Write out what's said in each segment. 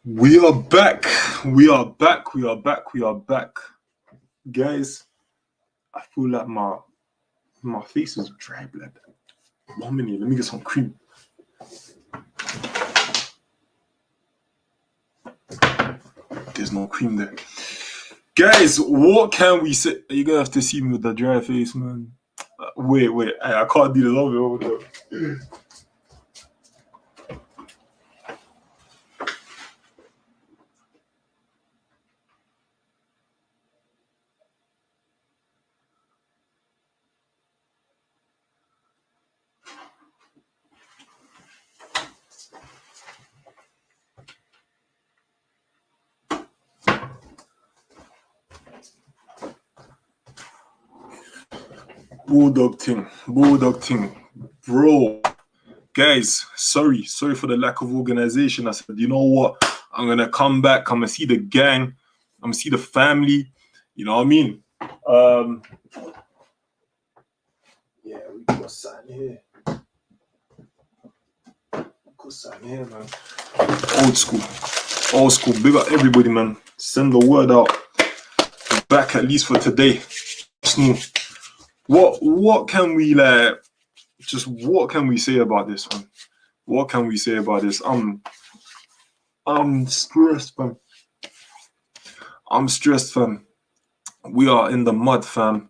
We are back. We are back. We are back. We are back. Guys, I feel like my face is dry blood. 1 minute, let me get some cream. There's no cream there. Guys, what can we say? You're gonna have to see me with the dry face, man. Wait. I can't do this over there. Bulldog thing. Bro. Guys, sorry for the lack of organization. I said, you know what? I'm gonna come back. I'm gonna see the gang. I'm gonna see the family. You know what I mean? Yeah, we got something here. Man. Old school. Big up everybody, man. Send the word out. We're back at least for today. What can we what can we say about this one? What can we say about this? I'm stressed, fam. We are in the mud, fam.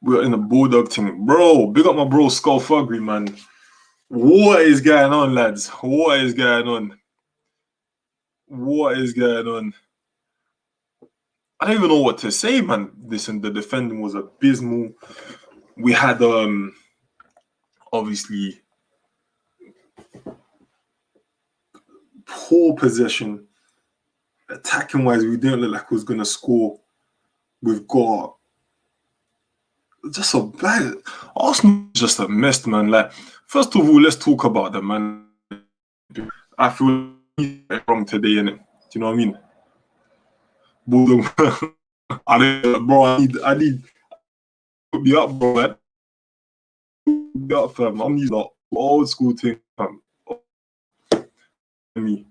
We are in the bulldog thing. Bro, big up my bro Skull Fuggery, man. What is going on, lads? What is going on? I don't even know what to say, man. Listen, the defending was abysmal. We had obviously poor possession. Attacking wise, we didn't look like we was gonna score. We've got just a bad Arsenal, just a mess, man. Like, first of all, let's talk about the man. I feel wrong today, innit? Do you know what I mean? Bulldog, I need put me up, bro. Man. Put me up, fam. I'm using the old school thing, fam. Me,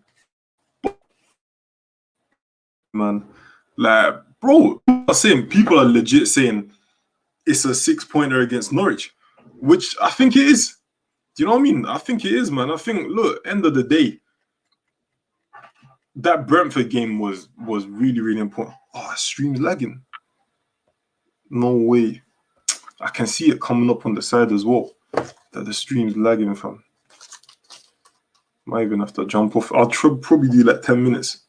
man. Like, bro, people are legit saying it's a 6-pointer against Norwich, which I think it is. Do you know what I mean? I think it is, man. I think, look, end of the day, that Brentford game was really, really important. Oh, stream's lagging. No way. I can see it coming up on the side as well, that the stream's lagging, fam. Might even have to jump off. I'll probably do like 10 minutes.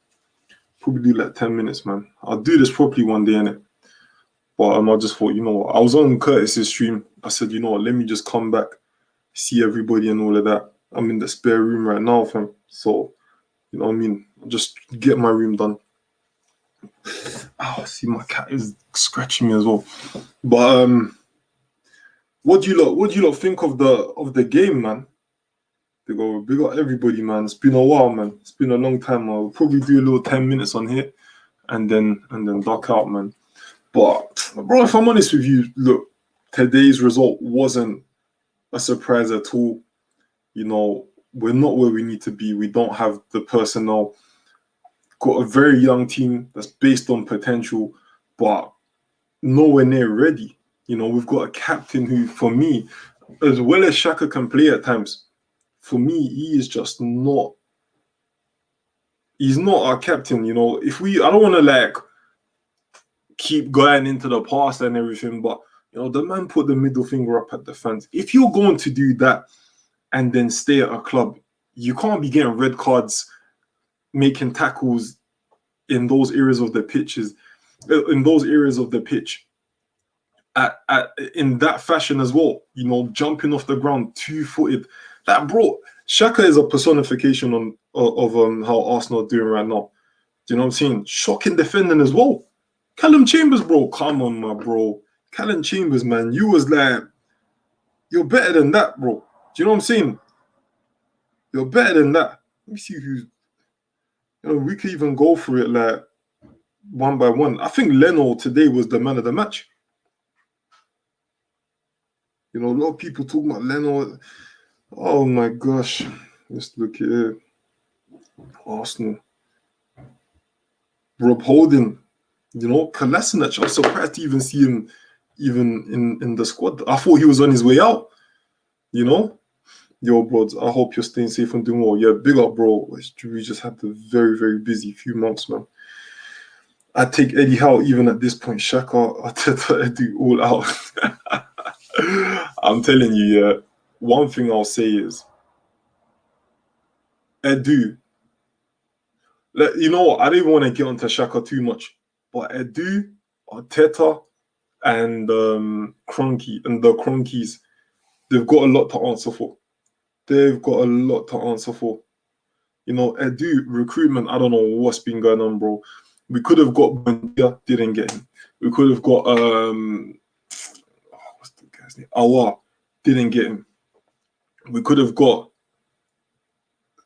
Man. I'll do this properly one day, innit? But I just thought, you know what? I was on Curtis's stream. I said, you know what? Let me just come back, see everybody and all of that. I'm in the spare room right now, fam. So, you know what I mean? I'll just get my room done. Oh, see, my cat is scratching me as well. But what do you lot think of the game, man? Big up everybody, man. It's been a while, man. It's been a long time. I'll probably do a little 10 minutes on here and then duck out, man. But bro, if I'm honest with you, look, today's result wasn't a surprise at all. You know, we're not where we need to be. We don't have the personnel. Got a very young team that's based on potential, but nowhere near ready. You know, we've got a captain who, for me, as well as Shaka can play at times, for me, he is just not. He's not our captain. You know, I don't want to like keep going into the past and everything, but you know, the man put the middle finger up at the fans. If you're going to do that and then stay at a club, you can't be getting red cards, making tackles in those areas of the pitch, in that fashion as well. You know, jumping off the ground, 2-footed. That, bro, Shaka is a personification of how Arsenal are doing right now. Do you know what I'm saying? Shocking defending as well. Callum Chambers, bro, come on, my bro. Callum Chambers, man, you was like, you're better than that, bro. Do you know what I'm saying? You're better than that. Let me see who's. You know, we could even go for it like one by one. I think Leno today was the man of the match. You know, a lot of people talking about Leno. Oh my gosh. Let's look at it. Arsenal. Rob Holding, Kolasinac. I was surprised to even see him even in the squad. I thought he was on his way out, you know. Yo, bro, I hope you're staying safe and doing well. Yeah, big up, bro. We just had a very, very busy few months, man. I'd take Eddie Howe even at this point. Shaka, Arteta, Eddie, all out. I'm telling you, yeah. One thing I'll say is, Edu, you know what? I don't even want to get onto Shaka too much, but Edu, Arteta, and Kroenke and the Kroenkes, they've got a lot to answer for. They've got a lot to answer for. Edu recruitment. I don't know what's been going on, bro. We could have got Buendia, didn't get him. We could have got what's the guy's name? Awa, didn't get him. We could have got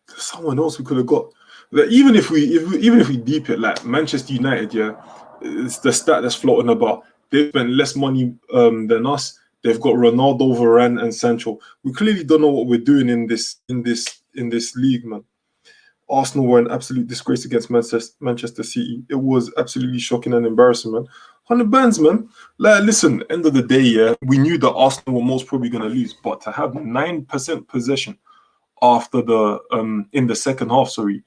someone else. We could have got. Like, even if we deep it, like Manchester United, yeah, it's the stat that's floating about. They've spent less money than us. They've got Ronaldo, Varane, and Sancho. We clearly don't know what we're doing in this league, man. Arsenal were an absolute disgrace against Manchester City. It was absolutely shocking and embarrassing, man. 100 bands, man. Like, listen, end of the day, yeah, we knew that Arsenal were most probably going to lose, but to have 9% possession after in the second half, sorry,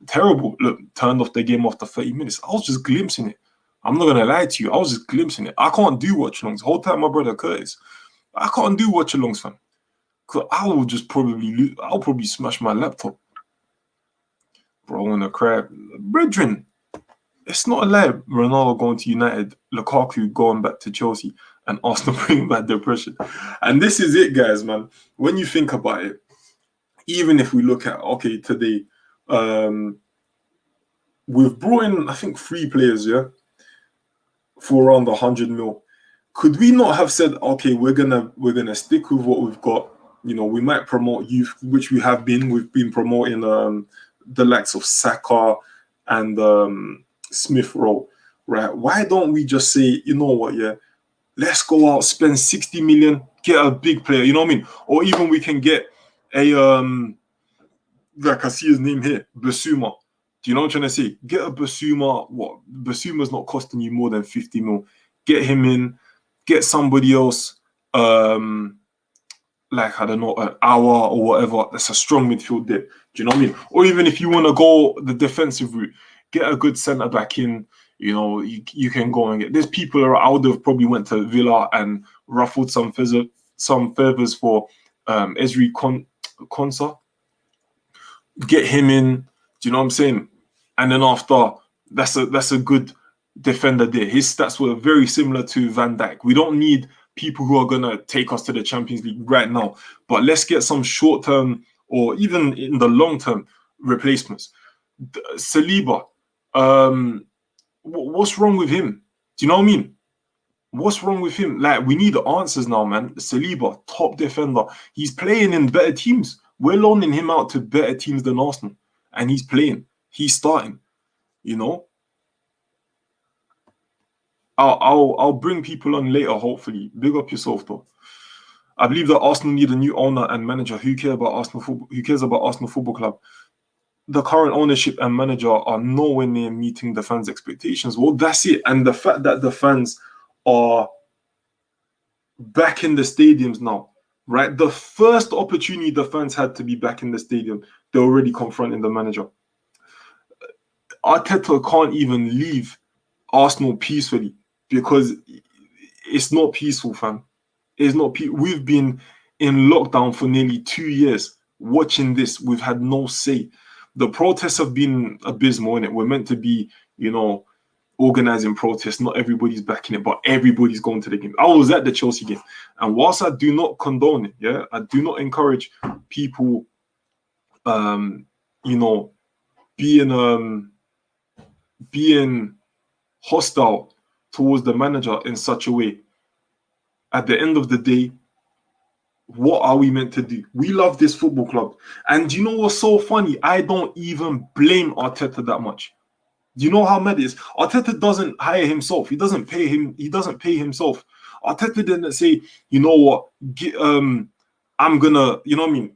terrible. Look, turned off the game after 30 minutes. I was just glimpsing it. I'm not gonna lie to you. I was just glimpsing it. I can't do watch-alongs. Whole time, my brother Curtis, I can't do watch-alongs, fam. Cause I will just probably lose. I'll probably smash my laptop. Bro, I wanna cry. Brethren, it's not a lie. Ronaldo going to United, Lukaku going back to Chelsea, and Arsenal bringing back depression. And this is it, guys, man. When you think about it, even if we look at, okay, today, we've brought in, I think, 3 players, yeah, for around 100 mil. Could we not have said, okay, we're gonna stick with what we've got? We might promote youth, which we have been. We've been promoting the likes of Saka and Smith Rowe, right? Why don't we just say, you know what, yeah, let's go out, spend 60 million, get a big player, you know what I mean? Or even we can get a like I see his name here, Basuma. Do you know what I'm trying to say? Get a Basuma. What? Basuma's not costing you more than 50 mil. Get him in. Get somebody else. Like, I don't know, an hour or whatever. That's a strong midfield there. Do you know what I mean? Or even if you want to go the defensive route, get a good centre back in. You can go and get. There's people I would have probably went to Villa and ruffled some feathers for Ezri Konsa. Get him in. Do you know what I'm saying? And then after, that's a good defender there. His stats were very similar to Van Dijk. We don't need people who are gonna take us to the Champions League right now, but let's get some short-term or even in the long-term replacements. Saliba, what's wrong with him? Do you know what I mean? What's wrong with him? Like, we need answers now, man. Saliba, top defender. He's playing in better teams. We're loaning him out to better teams than Arsenal, and he's playing. He's starting. I'll bring people on later. Hopefully, big up yourself, though. I believe that Arsenal need a new owner and manager. Who cares about Arsenal football? Who cares about Arsenal Football Club? The current ownership and manager are nowhere near meeting the fans' expectations. Well, that's it. And the fact that the fans are back in the stadiums now, right? The first opportunity the fans had to be back in the stadium, they're already confronting the manager. Arteta can't even leave Arsenal peacefully because it's not peaceful, fam. It's not. We've been in lockdown for nearly 2 years watching this. We've had no say. The protests have been abysmal, innit? We're meant to be, organizing protests. Not everybody's backing it, but everybody's going to the game. I was at the Chelsea game, and whilst I do not condone it, yeah, I do not encourage people, being hostile towards the manager in such a way. At the end of the day, what are we meant to do? We love this football club. And you know what's so funny? I don't even blame Arteta that much. Do you know how mad it is? Arteta doesn't hire himself. He doesn't pay him. He doesn't pay himself. Arteta didn't say, you know what, I'm gonna, you know what I mean?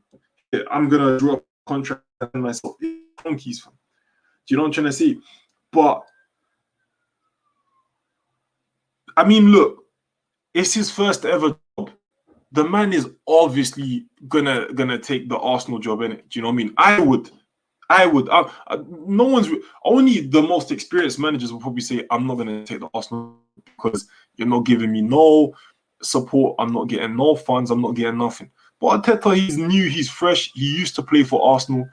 I'm gonna draw a contract myself. Do you know what I'm trying to say? But I mean, look, it's his first ever job. The man is obviously gonna take the Arsenal job, innit? Do you know what I mean? I would. No one's only the most experienced managers will probably say, "I'm not gonna take the Arsenal because you're not giving me no support. I'm not getting no funds. I'm not getting nothing." But Arteta, he's new, he's fresh. He used to play for Arsenal.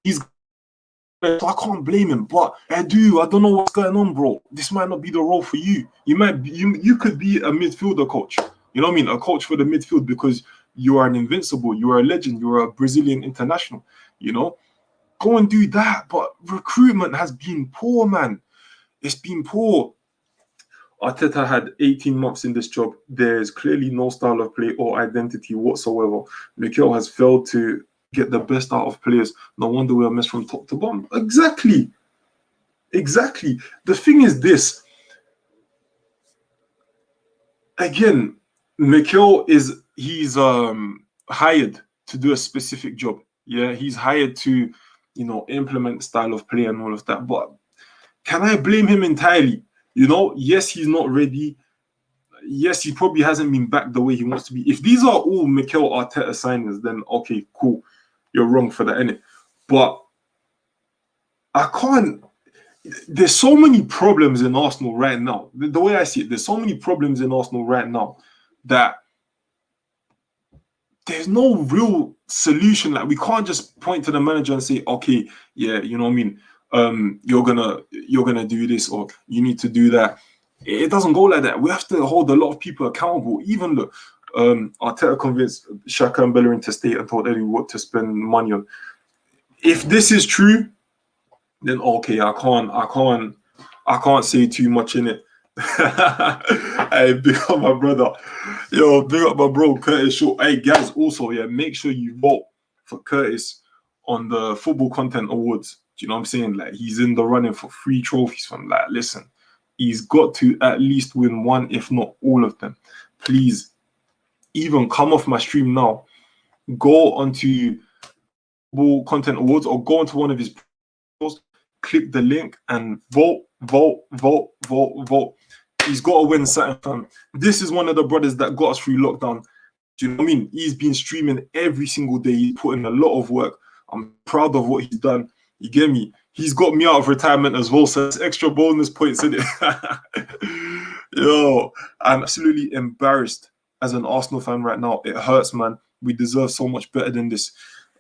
He's so I can't blame him. But I don't know what's going on, bro. This might not be the role for you. You could be a midfielder coach. You know what I mean? A coach for the midfield because you are an invincible. You are a legend. You are a Brazilian international. You know, go and do that. But recruitment has been poor, man. It's been poor. Arteta had 18 months in this job. There's clearly no style of play or identity whatsoever. Mikel has failed to get the best out of players. No wonder we're messed from top to bottom. Exactly. The thing is this. Again, Mikel he's hired to do a specific job. Yeah, he's hired to, implement style of play and all of that. But can I blame him entirely? Yes, he's not ready. Yes, he probably hasn't been back the way he wants to be. If these are all Mikel Arteta signings, then okay, cool. You're wrong for that, innit? But I can't. There's so many problems in Arsenal right now. The way I see it, there's so many problems in Arsenal right now that there's no real solution. Like we can't just point to the manager and say, okay, yeah, you know what I mean. You're gonna do this or you need to do that. It doesn't go like that. We have to hold a lot of people accountable. Even look, Arteta convinced Xhaka and Bellerin to stay and told Eddie what to spend money on. If this is true, then okay, I can't say too much in it. Hey, big up my brother. Yo, big up my bro, Curtis Shaw. Hey, guys, also, yeah, make sure you vote for Curtis on the Football Content Awards. Do you know what I'm saying? Like, he's in the running for 3 trophies from, like, listen, he's got to at least win one, if not all of them. Please, even come off my stream now. Go onto Football Content Awards or go onto one of his posts, click the link and vote. He's got to win something, fam. This is one of the brothers that got us through lockdown. Do you know what I mean? He's been streaming every single day. He's put in a lot of work. I'm proud of what he's done. You get me? He's got me out of retirement as well, so it's extra bonus points in it. Yo, I'm absolutely embarrassed as an Arsenal fan right now. It hurts, man. We deserve so much better than this.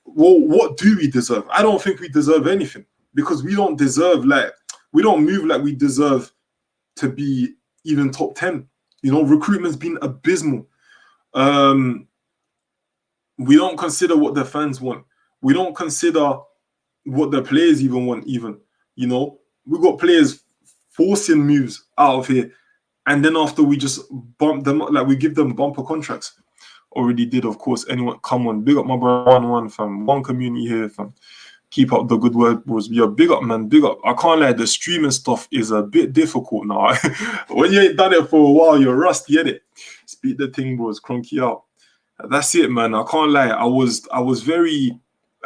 Well, what do we deserve? I don't think we deserve anything because we don't move like we deserve to be even top 10. Recruitment's been abysmal. We don't consider what the fans want. We don't consider what the players even want, we got players forcing moves out of here, and then after we just bump them up, like we give them bumper contracts. Already did, of course. Anyone, come on, big up my brother, 1-1 fam, one community here fam. Keep up the good work, bros. Yeah, big up, man, big up. I can't lie, the streaming stuff is a bit difficult now. When you ain't done it for a while, you're rusty, innit? Speak the thing, bros, cronky out. That's it, man. I can't lie. I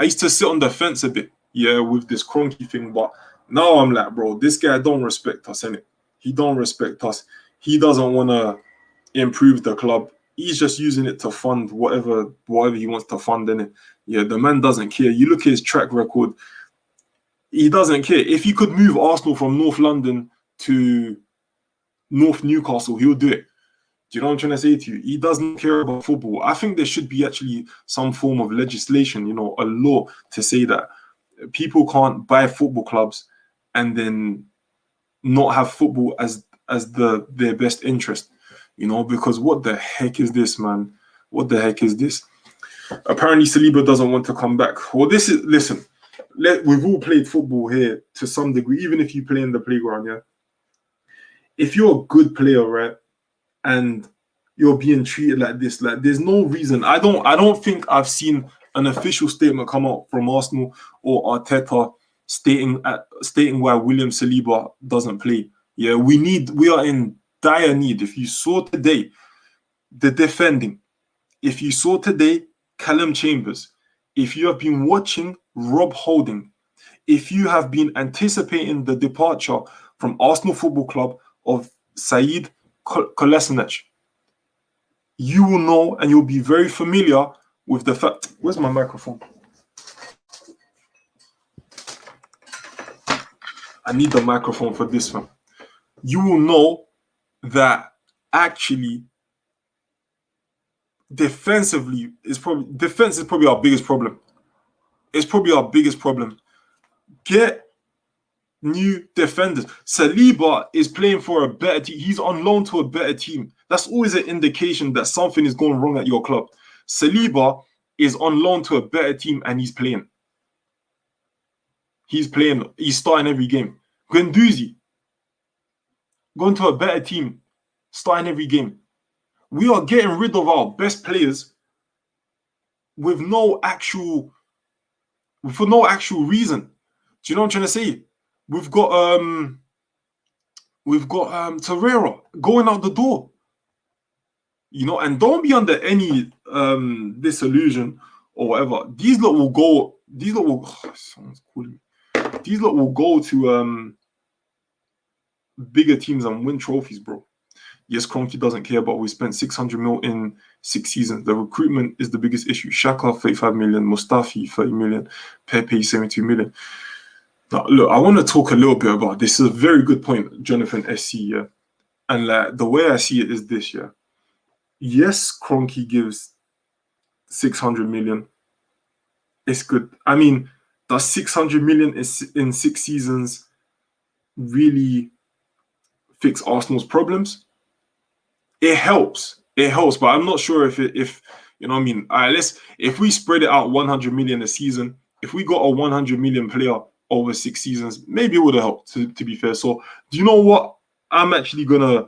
used to sit on the fence a bit, yeah, with this cronky thing, but now I'm like, bro, this guy don't respect us, innit? He don't respect us. He doesn't want to improve the club. He's just using it to fund whatever he wants to fund, innit? Yeah, the man doesn't care. You look at his track record. He doesn't care. If he could move Arsenal from North London to North Newcastle, he'll do it. Do you know what I'm trying to say to you? He doesn't care about football. I think there should be actually some form of legislation, a law to say that people can't buy football clubs and then not have football as their best interest, because what the heck is this, man? What the heck is this? Apparently Saliba doesn't want to come back. Well, listen, we've all played football here to some degree, even if you play in the playground, yeah? If you're a good player, right, and you're being treated like this, like there's no reason. I don't think I've seen an official statement come out from Arsenal or Arteta stating why William Saliba doesn't play. Yeah, we are in dire need. If you saw today the defending, if you saw today Callum Chambers, if you have been watching Rob Holding, if you have been anticipating the departure from Arsenal Football Club of Said Kolasinac, you will know and you'll be very familiar with the fact. Where's my microphone? I need the microphone for this one. You will know that actually defense is probably our biggest problem. It's probably our biggest problem. Get new defenders. Saliba is playing for a better team. He's on loan to a better team. That's always an indication that something is going wrong at your club. Saliba is on loan to a better team and he's playing. He's starting every game. Guendouzi, going to a better team, starting every game. We are getting rid of our best players with no actual reason. Do you know what I'm trying to say? We've got Torreira going out the door. You know, and don't be under any disillusion or whatever. These lot will go. Someone's calling me. These lot will go to bigger teams and win trophies, bro. Yes, Kroenke doesn't care, but we spent 600 mil in 6 seasons. The recruitment is the biggest issue. Xhaka, 35 million. Mustafi, 30 million. Pepe, 72 million. Now, look, I want to talk a little bit about this. This is a very good point, Jonathan SC, yeah? And like, the way I see it is this, yeah? Yes, Kroenke gives 600 million. It's good. I mean, does 600 million in 6 seasons really fix Arsenal's problems? It helps, but I'm not sure if you know what I mean. All right, if we spread it out 100 million a season, if we got a 100 million player over 6 seasons, maybe it would have helped. To be fair, so do you know what? I'm actually gonna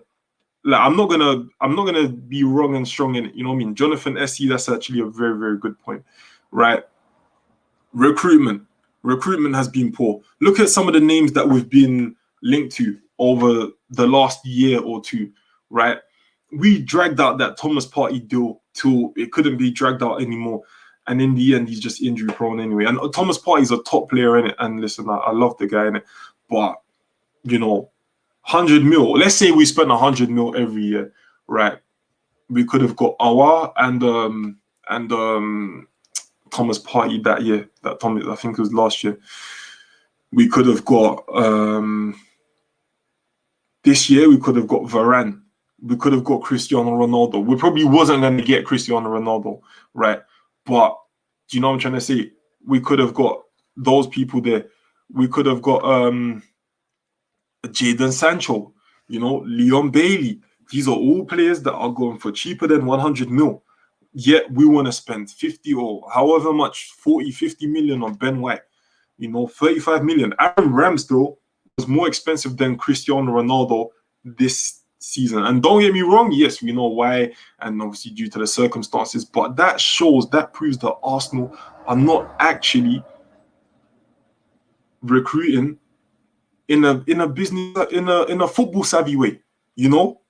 I'm not gonna be wrong and strong in it. You know what I mean, Jonathan SC. That's actually a very, very good point, right? Recruitment has been poor. Look at some of the names that we've been linked to over the last year or two, right? We dragged out that Thomas Partey deal till it couldn't be dragged out anymore. And in the end, he's just injury prone anyway. And Thomas Partey's a top player in it. And listen, I love the guy in it. But, you know, 100 mil. Let's say we spent 100 mil every year, right? We could have got Awa and Thomas Partey that year. I think it was last year. We could have got this year. We could have got Varane. We could have got Cristiano Ronaldo. We probably wasn't going to get Cristiano Ronaldo, right? But do you know what I'm trying to say? We could have got those people there. We could have got Jadon Sancho, you know, Leon Bailey. These are all players that are going for cheaper than 100 mil. Yet we want to spend 50 or however much, 40, 50 million on Ben White. You know, 35 million. Aaron Ramsdale was more expensive than Cristiano Ronaldo this season. And don't get me wrong, yes, we know why, and obviously due to the circumstances, but that proves that Arsenal are not actually recruiting in a business, in a football savvy way, you know?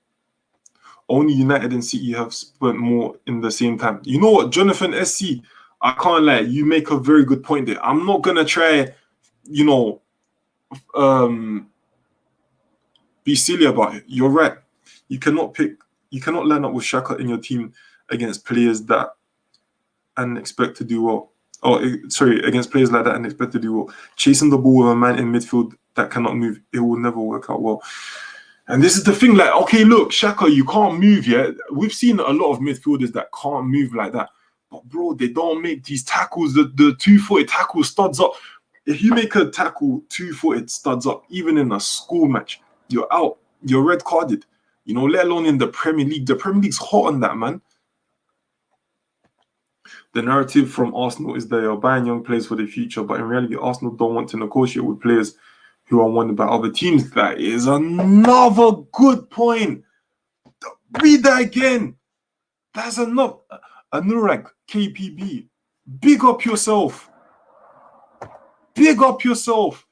Only United and City have spent more in the same time. You know what, Jonathan SC, I can't lie, you make a very good point there. I'm not gonna try, you know, be silly about it. You're right. You cannot line up with Xhaka in your team against players that and expect to do well. Against players like that and expect to do well. Chasing the ball with a man in midfield that cannot move, it will never work out well. And this is the thing, like, okay, look, Xhaka, you can't move yet. We've seen a lot of midfielders that can't move like that. But bro, they don't make these tackles, the two-footed tackle studs up. If you make a tackle two-footed studs up, even in a school match, you're out. You're red carded. You know, let alone in the Premier League. The Premier League's hot on that, man. The narrative from Arsenal is they are buying young players for the future, but in reality, Arsenal don't want to negotiate with players who are wanted by other teams. That is another good point. Read that again. That's enough. Anurag, KPB. Big up yourself. Big up yourself.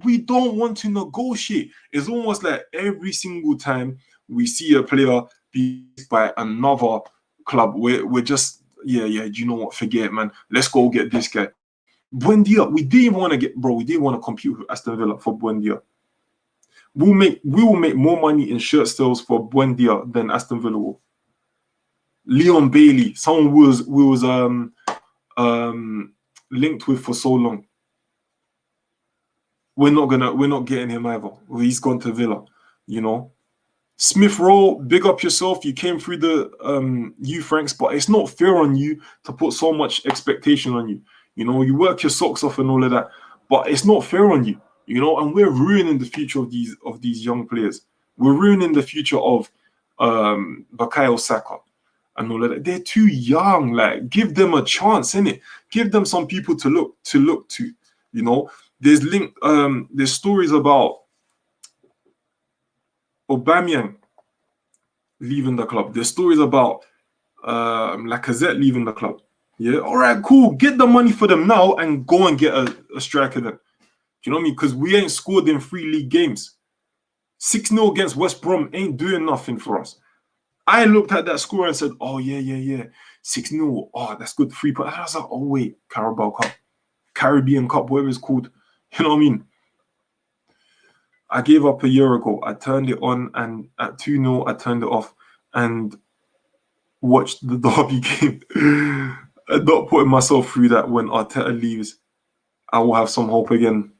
We don't want to negotiate. It's almost like every single time we see a player be by another club, we're just, yeah, do you know what? Forget it, man. Let's go get this guy. Buendia, we didn't want to compete with Aston Villa for Buendia. We will make more money in shirt sales for Buendia than Aston Villa will. Leon Bailey, someone we was linked with for so long. We're not getting him either. He's gone to Villa, you know. Smith Rowe, big up yourself. You came through the youth ranks, but it's not fair on you to put so much expectation on you. You know, you work your socks off and all of that, but it's not fair on you. You know, and we're ruining the future of these young players. We're ruining the future of Bukayo Saka and all of that. They're too young. Like, give them a chance, innit? Give them some people to look to. You know, there's stories about Aubameyang leaving the club. There's stories about Lacazette leaving the club. Yeah, all right, cool. Get the money for them now and go and get a striker then. Do you know what I mean? Because we ain't scored in 3 league games. 6-0 against West Brom ain't doing nothing for us. I looked at that score and said, oh, yeah. 6-0. Oh, that's good. 3 points. I was like, oh, wait. Carabao Cup. Caribbean Cup, whatever it's called. You know what I mean? I gave up a year ago. I turned it on, and at 2-0, I turned it off and watched the derby game. I'm not putting myself through that. When Arteta leaves, I will have some hope again.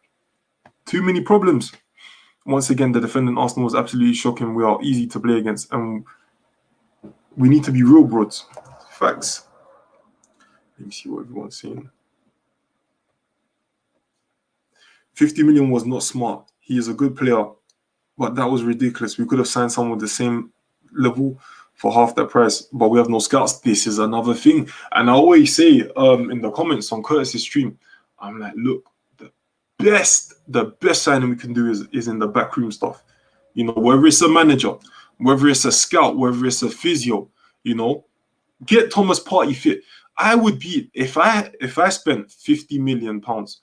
Too many problems. Once again, the defending Arsenal was absolutely shocking. We are easy to play against, and we need to be real, broads. Facts. Let me see what everyone's saying. 50 million was not smart. He is a good player, but that was ridiculous. We could have signed someone with the same level for half that price, but we have no scouts. This is another thing. And I always say in the comments on Curtis's stream, I'm like, look, the best signing we can do is in the backroom stuff. You know, whether it's a manager, whether it's a scout, whether it's a physio, you know, get Thomas Partey fit. I would be, if I spent 50 million pounds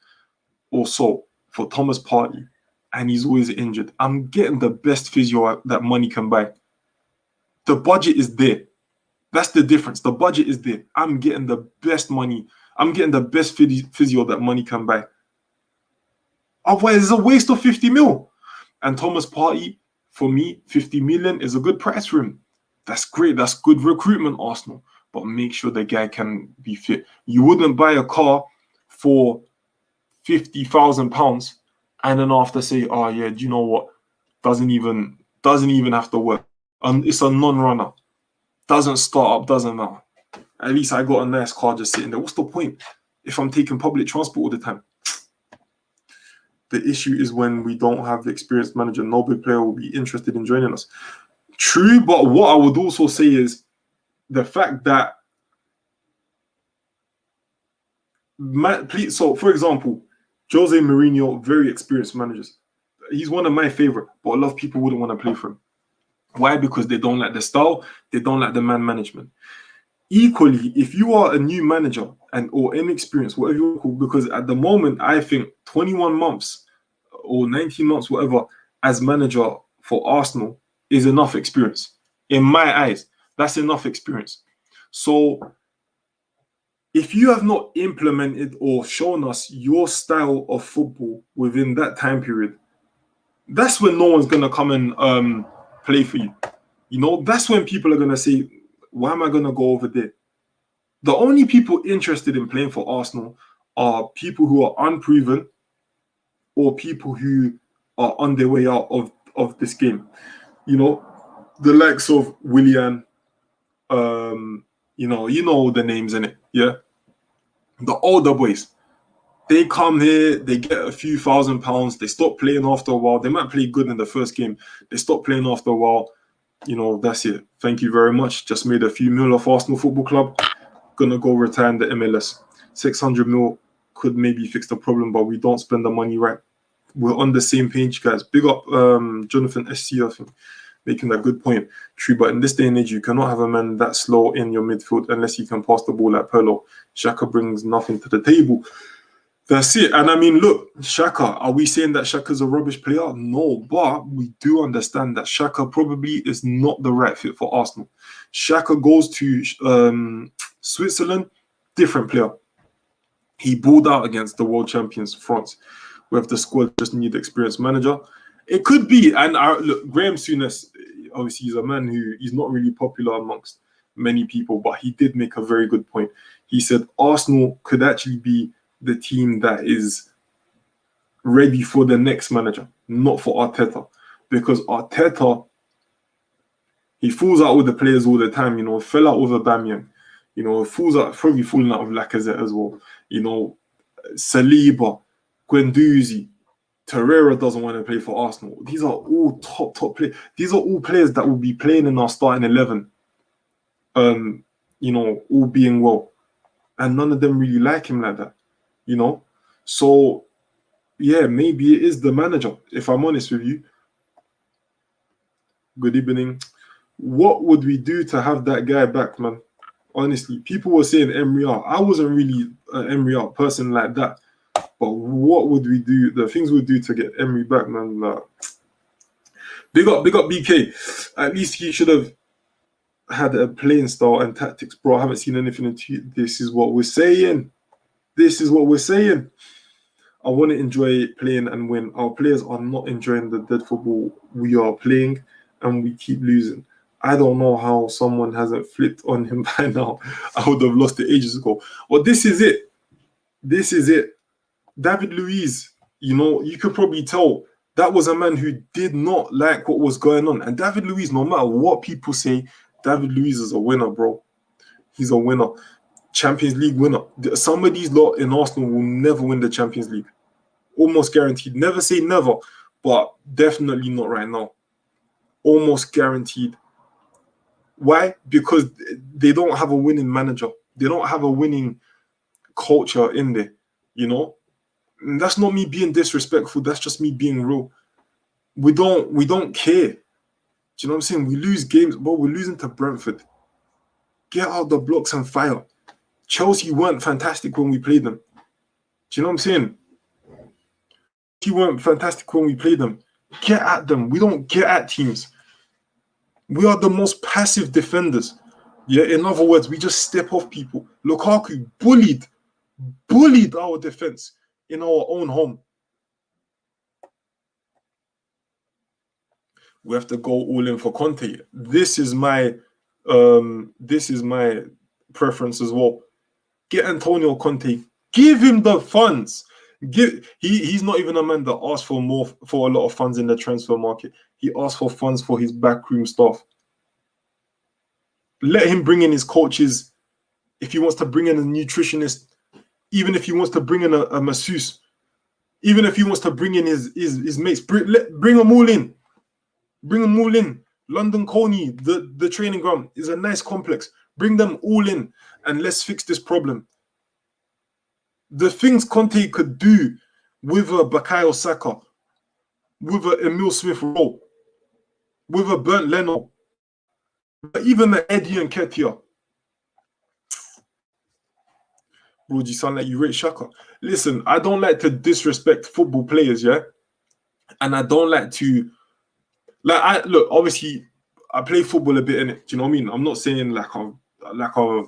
or so for Thomas Partey and he's always injured, I'm getting the best physio that money can buy. The budget is there. That's the difference. The budget is there. I'm getting the best money. I'm getting the best physio that money can buy. Otherwise, it's a waste of 50 mil. And Thomas Partey, for me, 50 million is a good price for him. That's great. That's good recruitment, Arsenal. But make sure the guy can be fit. You wouldn't buy a car for £50,000 and then after say, oh yeah, do you know what? Doesn't even have to work. It's a non-runner. Doesn't start up, doesn't matter. At least I got a nice car just sitting there. What's the point if I'm taking public transport all the time? The issue is when we don't have the experienced manager, no big player will be interested in joining us. True, but what I would also say is the fact that so for example, Jose Mourinho, very experienced managers. He's one of my favorite, but a lot of people wouldn't want to play for him. Why? Because they don't like the style, they don't like the man management. Equally, if you are a new manager or inexperienced, whatever you call, because at the moment, I think 21 months or 19 months, whatever, as manager for Arsenal is enough experience. In my eyes, that's enough experience. So if you have not implemented or shown us your style of football within that time period, that's when no one's going to come and play for you. You know, that's when people are going to say, why am I going to go over there? The only people interested in playing for Arsenal are people who are unproven or people who are on their way out of this game. You know, the likes of Willian, you know the names in it, yeah? The older boys, they come here, they get a few £1,000, they stop playing after a while. They might play good in the first game. They stop playing after a while. You know, that's it. Thank you very much. Just made a few mil off Arsenal Football Club. Gonna go retire in the MLS. 600 mil could maybe fix the problem, but we don't spend the money right. We're on the same page, guys. Big up Jonathan SC, I think, making a good point. True, but in this day and age, you cannot have a man that slow in your midfield unless he can pass the ball like Pirlo. Xhaka brings nothing to the table. That's it. And I mean, look, Xhaka, are we saying that Xhaka's a rubbish player? No, but we do understand that Xhaka probably is not the right fit for Arsenal. Xhaka goes to Switzerland, different player. He balled out against the world champions France. With the squad, just need experienced manager. It could be. And look, Graham Souness, obviously, he's a man who he's not really popular amongst many people, but he did make a very good point. He said Arsenal could actually be the team that is ready for the next manager, not for Arteta. Because Arteta, he falls out with the players all the time, fell out with Aubameyang, probably falling out with Lacazette as well. Saliba, Guendouzi, Torreira doesn't want to play for Arsenal. These are all top players. These are all players that will be playing in our starting 11, all being well. And none of them really like him like that, So, yeah, maybe it is the manager, if I'm honest with you. Good evening. What would we do to have that guy back, man? Honestly, people were saying Emery out. I wasn't really an Emery out person like that. But what would we do? The things we'd do to get Emery back, man. Big up BK. At least he should have had a playing style and tactics, bro. I haven't seen anything. This is what we're saying. I want to enjoy playing and win. Our players are not enjoying the dead football we are playing, and we keep losing. I don't know how someone hasn't flipped on him by now. I would have lost it ages ago. Well, this is it. David Luiz, you could probably tell that was a man who did not like what was going on. And David Luiz, no matter what people say, David Luiz is a winner, bro. He's a winner. Champions League winner. Some of these lot in Arsenal will never win the Champions League. Almost guaranteed. Never say never, but definitely not right now. Almost guaranteed. Why? Because they don't have a winning manager. They don't have a winning culture in there, And that's not me being disrespectful. That's just me being real. We don't care. Do you know what I'm saying? We lose games, but we're losing to Brentford. Get out the blocks and fire. Chelsea weren't fantastic when we played them. Do you know what I'm saying? Chelsea weren't fantastic when we played them. Get at them. We don't get at teams. We are the most passive defenders. Yeah, in other words, we just step off people. Lukaku bullied our defense in our own home. We have to go all in for Conte. This is my preference as well. Get Antonio Conte. Give him the funds. He's not even a man that asks for a lot of funds in the transfer market. He asks for funds for his backroom staff. Let him bring in his coaches. If he wants to bring in a nutritionist, even if he wants to bring in a masseuse, even if he wants to bring in his mates, bring them all in. Bring them all in. London Coney, the training ground, is a nice complex. Bring them all in and let's fix this problem. The things Conte could do with a Bukayo Saka, with a Emile Smith-Rowe, with a Bernd Leno, even the Eddie Nketiah. Bro, you sound like you rate Shaka. Listen, I don't like to disrespect football players, yeah? And I don't like to... look, obviously, I play football a bit, innit? Do you know what I mean? I'm not saying like I've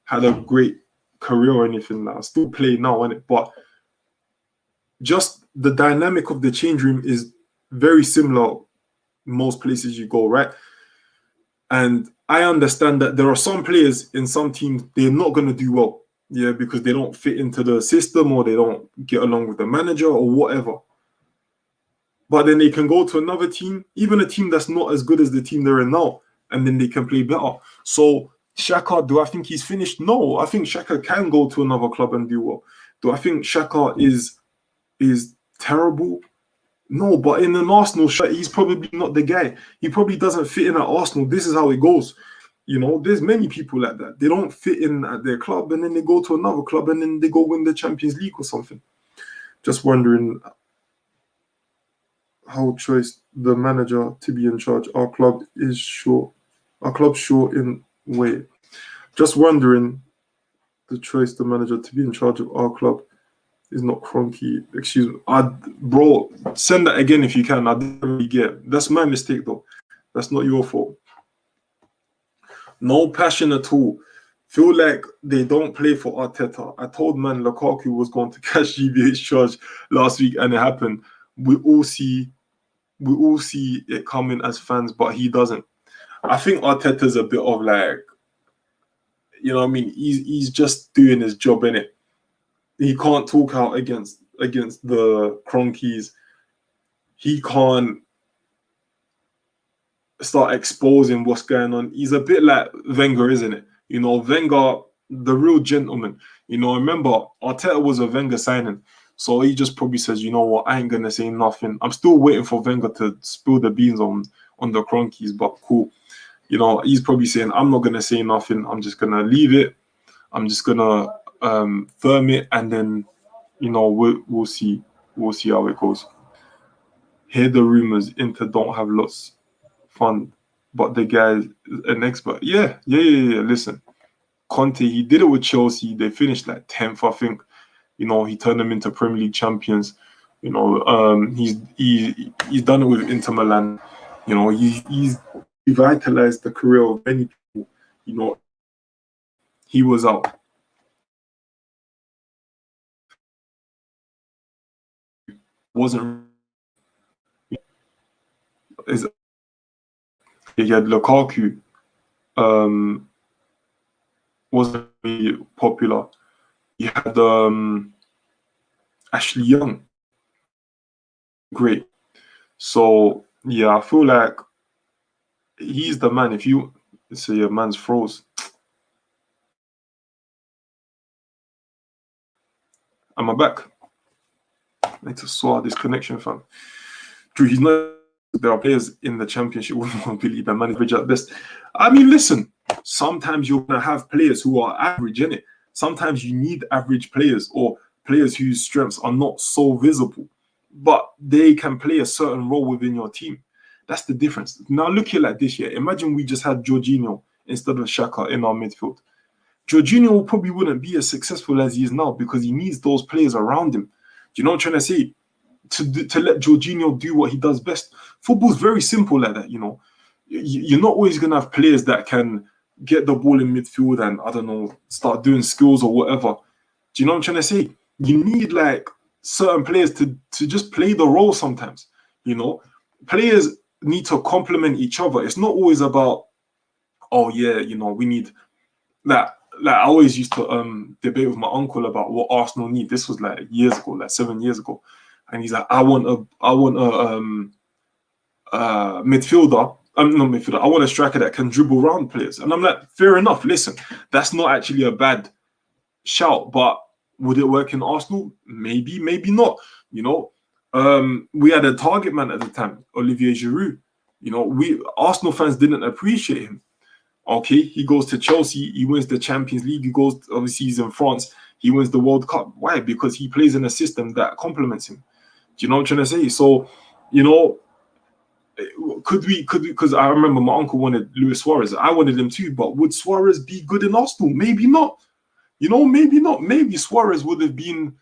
had a great career or anything. I still play now, innit? But just the dynamic of the change room is very similar most places you go, right? And I understand that there are some players in some teams, they're not going to do well, yeah, because they don't fit into the system or they don't get along with the manager or whatever. But then they can go to another team, even a team that's not as good as the team they're in now, and then they can play better. So Xhaka, do I think he's finished? No, I think Xhaka can go to another club and do well. Do I think Xhaka is terrible? No, but in an Arsenal shirt, he's probably not the guy. He probably doesn't fit in at Arsenal. This is how it goes. There's many people like that. They don't fit in at their club, and then they go to another club, and then they go win the Champions League or something. Just wondering how choice the manager to be in charge. Our club short in way. Just wondering the choice the manager to be in charge of our club is not Cronky. Excuse me. Bro, send that again if you can. I didn't really get. That's my mistake though. That's not your fault. No passion at all. Feel like they don't play for Arteta. I told man Lukaku was going to cash GBH charge last week and it happened. We all see We all see it coming as fans, but he doesn't. I think Arteta's a bit of like, you know what I mean? He's just doing his job in it. He can't talk out against the Cronkies. He can't start exposing what's going on. He's a bit like Wenger, isn't it? You know, Wenger, the real gentleman. You know, remember Arteta was a Wenger signing, so he just probably says, you know what, I ain't gonna say nothing. I'm still waiting for Wenger to spill the beans on the Cronkies, but cool. You know, he's probably saying, I'm not gonna say nothing. I'm just gonna leave it. I'm just gonna firm it, and then you know we'll see how it goes. Hear the rumors Inter don't have lots fund, but the guy's an expert. Yeah. Listen, Conte, he did it with Chelsea. They finished like 10th, I think. You know, he turned them into Premier League champions. You know, he's done it with Inter Milan. You know, he's revitalized the career of many people. You know, he was out. Wasn't is he had Lukaku, wasn't really popular. You had Ashley Young, great. So yeah, I feel like he's the man. If you say your man's froze, am I back? I need to sort out this connection, fam. Drew, he's not. There are players in the championship with more ability than manager at best. I mean, listen. Sometimes you're gonna have players who are average, innit? Sometimes you need average players or players whose strengths are not so visible, but they can play a certain role within your team. That's the difference. Now look here like this year. Imagine we just had Jorginho instead of Xhaka in our midfield. Jorginho probably wouldn't be as successful as he is now because he needs those players around him. Do you know what I'm trying to say? To let Jorginho do what he does best. Football's very simple like that, you know. You're not always going to have players that can get the ball in midfield and, I don't know, start doing skills or whatever. Do you know what I'm trying to say? You need, like, certain players to just play the role sometimes, you know. Players need to complement each other. It's not always about, oh, yeah, you know, we need that. Like I always used to debate with my uncle about what Arsenal need. This was like years ago, like 7 years ago. And he's like, I want a midfielder. I'm not midfielder. I want a striker that can dribble around players. And I'm like, fair enough. Listen, that's not actually a bad shout, but would it work in Arsenal? Maybe, maybe not. You know, we had a target man at the time, Olivier Giroud. You know, we Arsenal fans didn't appreciate him. Okay, he goes to Chelsea, he wins the Champions League, he goes, obviously he's in France, he wins the World Cup. Why? Because he plays in a system that complements him. Do you know what I'm trying to say? So, you know, could we, because I remember my uncle wanted Luis Suarez. I wanted him too, but would Suarez be good in Arsenal? Maybe not. You know, maybe not. Maybe Suarez would have been,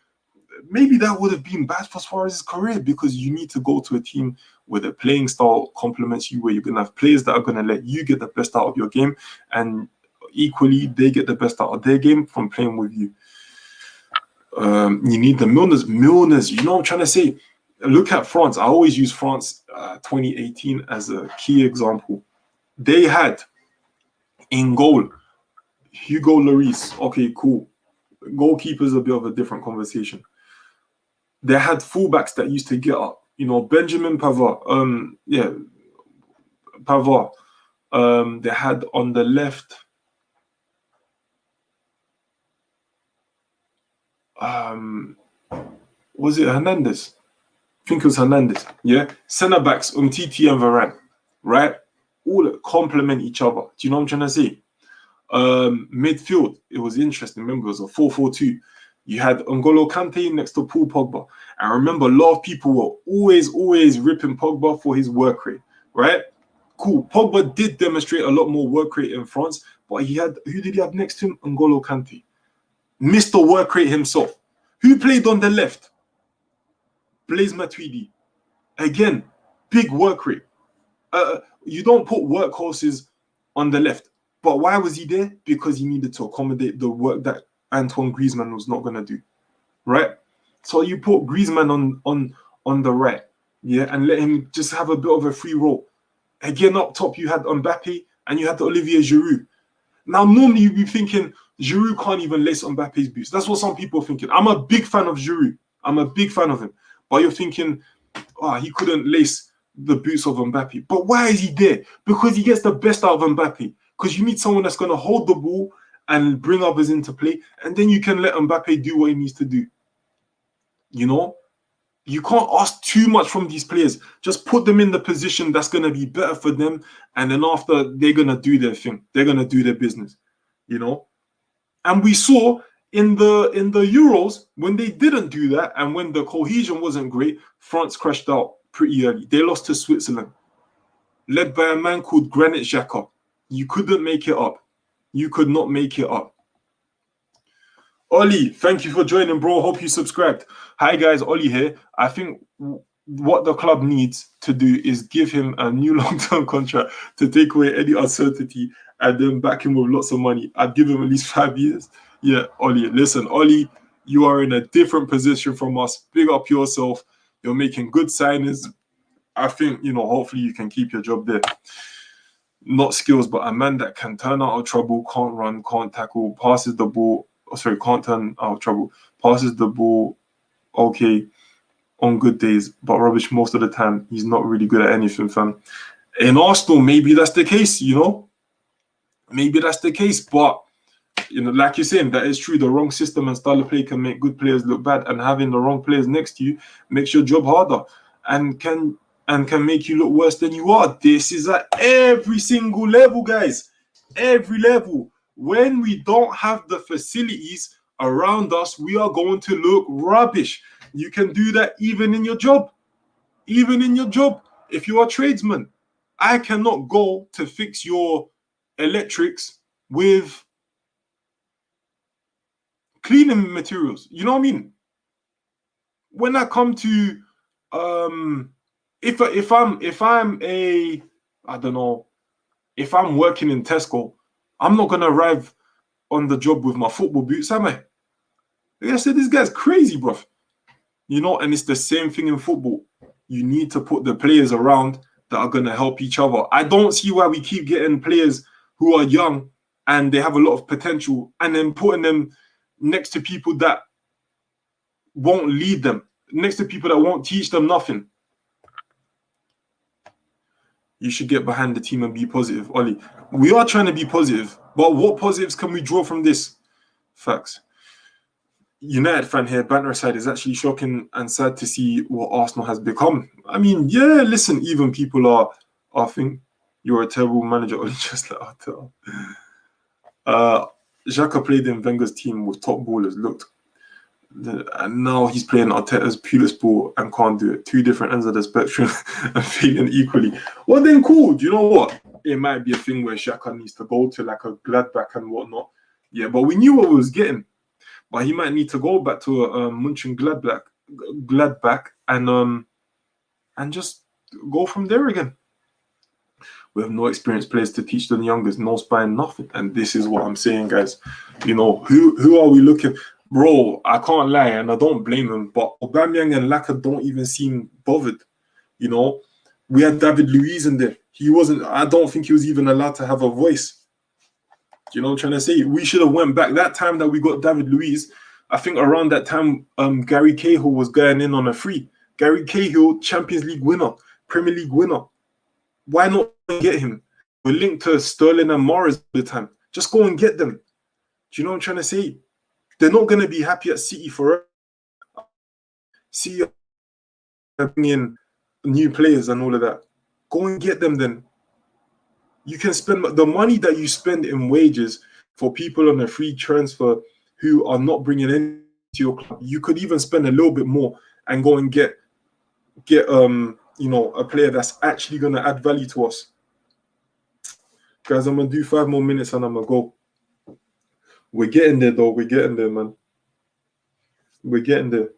maybe that would have been bad for Suarez's career because you need to go to a team where the playing style complements you, where you're going to have players that are going to let you get the best out of your game, and equally they get the best out of their game from playing with you. You need the Milners. You know what I'm trying to say? Look at France. I always use France 2018 as a key example. They had in goal Hugo Lloris. Okay, cool. Goalkeeper's a bit of a different conversation. They had fullbacks that used to get up. You know, Benjamin Pavard. Pavard. They had on the left. Was it Hernandez? I think it was Hernandez. Yeah. Centre backs, Umtiti and Varane. Right? All complement each other. Do you know what I'm trying to say? Midfield, it was interesting. Remember, it was a 4-4-2. You had N'Golo Kante next to Paul Pogba. I remember a lot of people were always ripping Pogba for his work rate, right? Cool. Pogba did demonstrate a lot more work rate in France, but who did he have next to him? N'Golo Kante. Mr. Work rate himself. Who played on the left? Blaise Matuidi. Again, big work rate. You don't put workhorses on the left. But why was he there? Because he needed to accommodate the work that Antoine Griezmann was not going to do, right? So you put Griezmann on the right. yeah, and let him just have a bit of a free roll. Again, up top, you had Mbappe and you had the Olivier Giroud. Now, normally you'd be thinking Giroud can't even lace Mbappe's boots. That's what some people are thinking. I'm a big fan of Giroud. I'm a big fan of him. But you're thinking, oh, he couldn't lace the boots of Mbappe. But why is he there? Because he gets the best out of Mbappe. Because you need someone that's going to hold the ball and bring others into play. And then you can let Mbappe do what he needs to do. You know? You can't ask too much from these players. Just put them in the position that's going to be better for them. And then after, they're going to do their thing. They're going to do their business. You know? And we saw in the Euros, when they didn't do that and when the cohesion wasn't great, France crashed out pretty early. They lost to Switzerland, led by a man called Granit Xhaka. You couldn't make it up. You could not make it up. Ollie, thank you for joining, bro. Hope you subscribed. Hi, guys. Ollie here. I think what the club needs to do is give him a new long-term contract to take away any uncertainty and then back him with lots of money. I'd give him at least 5 years. Yeah, Ollie. Listen, Ollie, you are in a different position from us. Big up yourself. You're making good signings. I think, hopefully you can keep your job there. Not skills, but a man that can turn out of trouble, can't run, can't tackle, passes the ball. Can't turn out of trouble. Passes the ball okay on good days, but rubbish most of the time. He's not really good at anything, fam. In Arsenal, maybe that's the case, Maybe that's the case, but, like you're saying, that is true. The wrong system and style of play can make good players look bad, and having the wrong players next to you makes your job harder and can make you look worse than you are. This is at every single level, guys. Every level. When we don't have the facilities around us, we are going to look rubbish. You can do that even in your job. Even in your job. If you're a tradesman, I cannot go to fix your electrics with cleaning materials. You know what I mean? When I come to if I'm working in Tesco, I'm not gonna arrive on the job with my football boots, am I? Like I said, this guy's crazy, bro. And it's the same thing in football. You need to put the players around that are gonna help each other. I don't see why we keep getting players who are young and they have a lot of potential and then putting them next to people that won't lead them, next to people that won't teach them nothing. You should get behind the team and be positive, Ollie. We are trying to be positive, but what positives can we draw from this? Facts. United fan here, banter aside, is actually shocking and sad to see what Arsenal has become. I mean, yeah, listen, even people are think you're a terrible manager, Ollie, just like Arteta. Xhaka played in Wenger's team with top ballers, looked, and now he's playing Arteta's purest ball and can't do it. Two different ends of the spectrum and failing equally. Well, then cool. Do you know what? It might be a thing where Xhaka needs to go to like a Gladbach and whatnot. Yeah, but we knew what we was getting. But he might need to go back to Munchen Gladbach and just go from there again. We have no experienced players to teach the youngest, no spine, nothing. And this is what I'm saying, guys. Who are we looking? Bro, I can't lie, and I don't blame him, but Aubameyang and Laka don't even seem bothered. We had David Luiz in there. I don't think he was even allowed to have a voice. You know what I'm trying to say? We should have went back. That time that we got David Luiz, I think around that time, Gary Cahill was going in on a free. Gary Cahill, Champions League winner, Premier League winner. Why not get him? We're linked to Sterling and Morris all the time. Just go and get them. Do you know what I'm trying to say? They're not going to be happy at City forever. City bringing in new players and all of that. Go and get them then. You can spend the money that you spend in wages for people on a free transfer who are not bringing in to your club. You could even spend a little bit more and go and get a player that's actually going to add value to us. Guys, I'm going to do 5 more minutes and I'm going to go. We're getting there, though. We're getting there, man. We're getting there.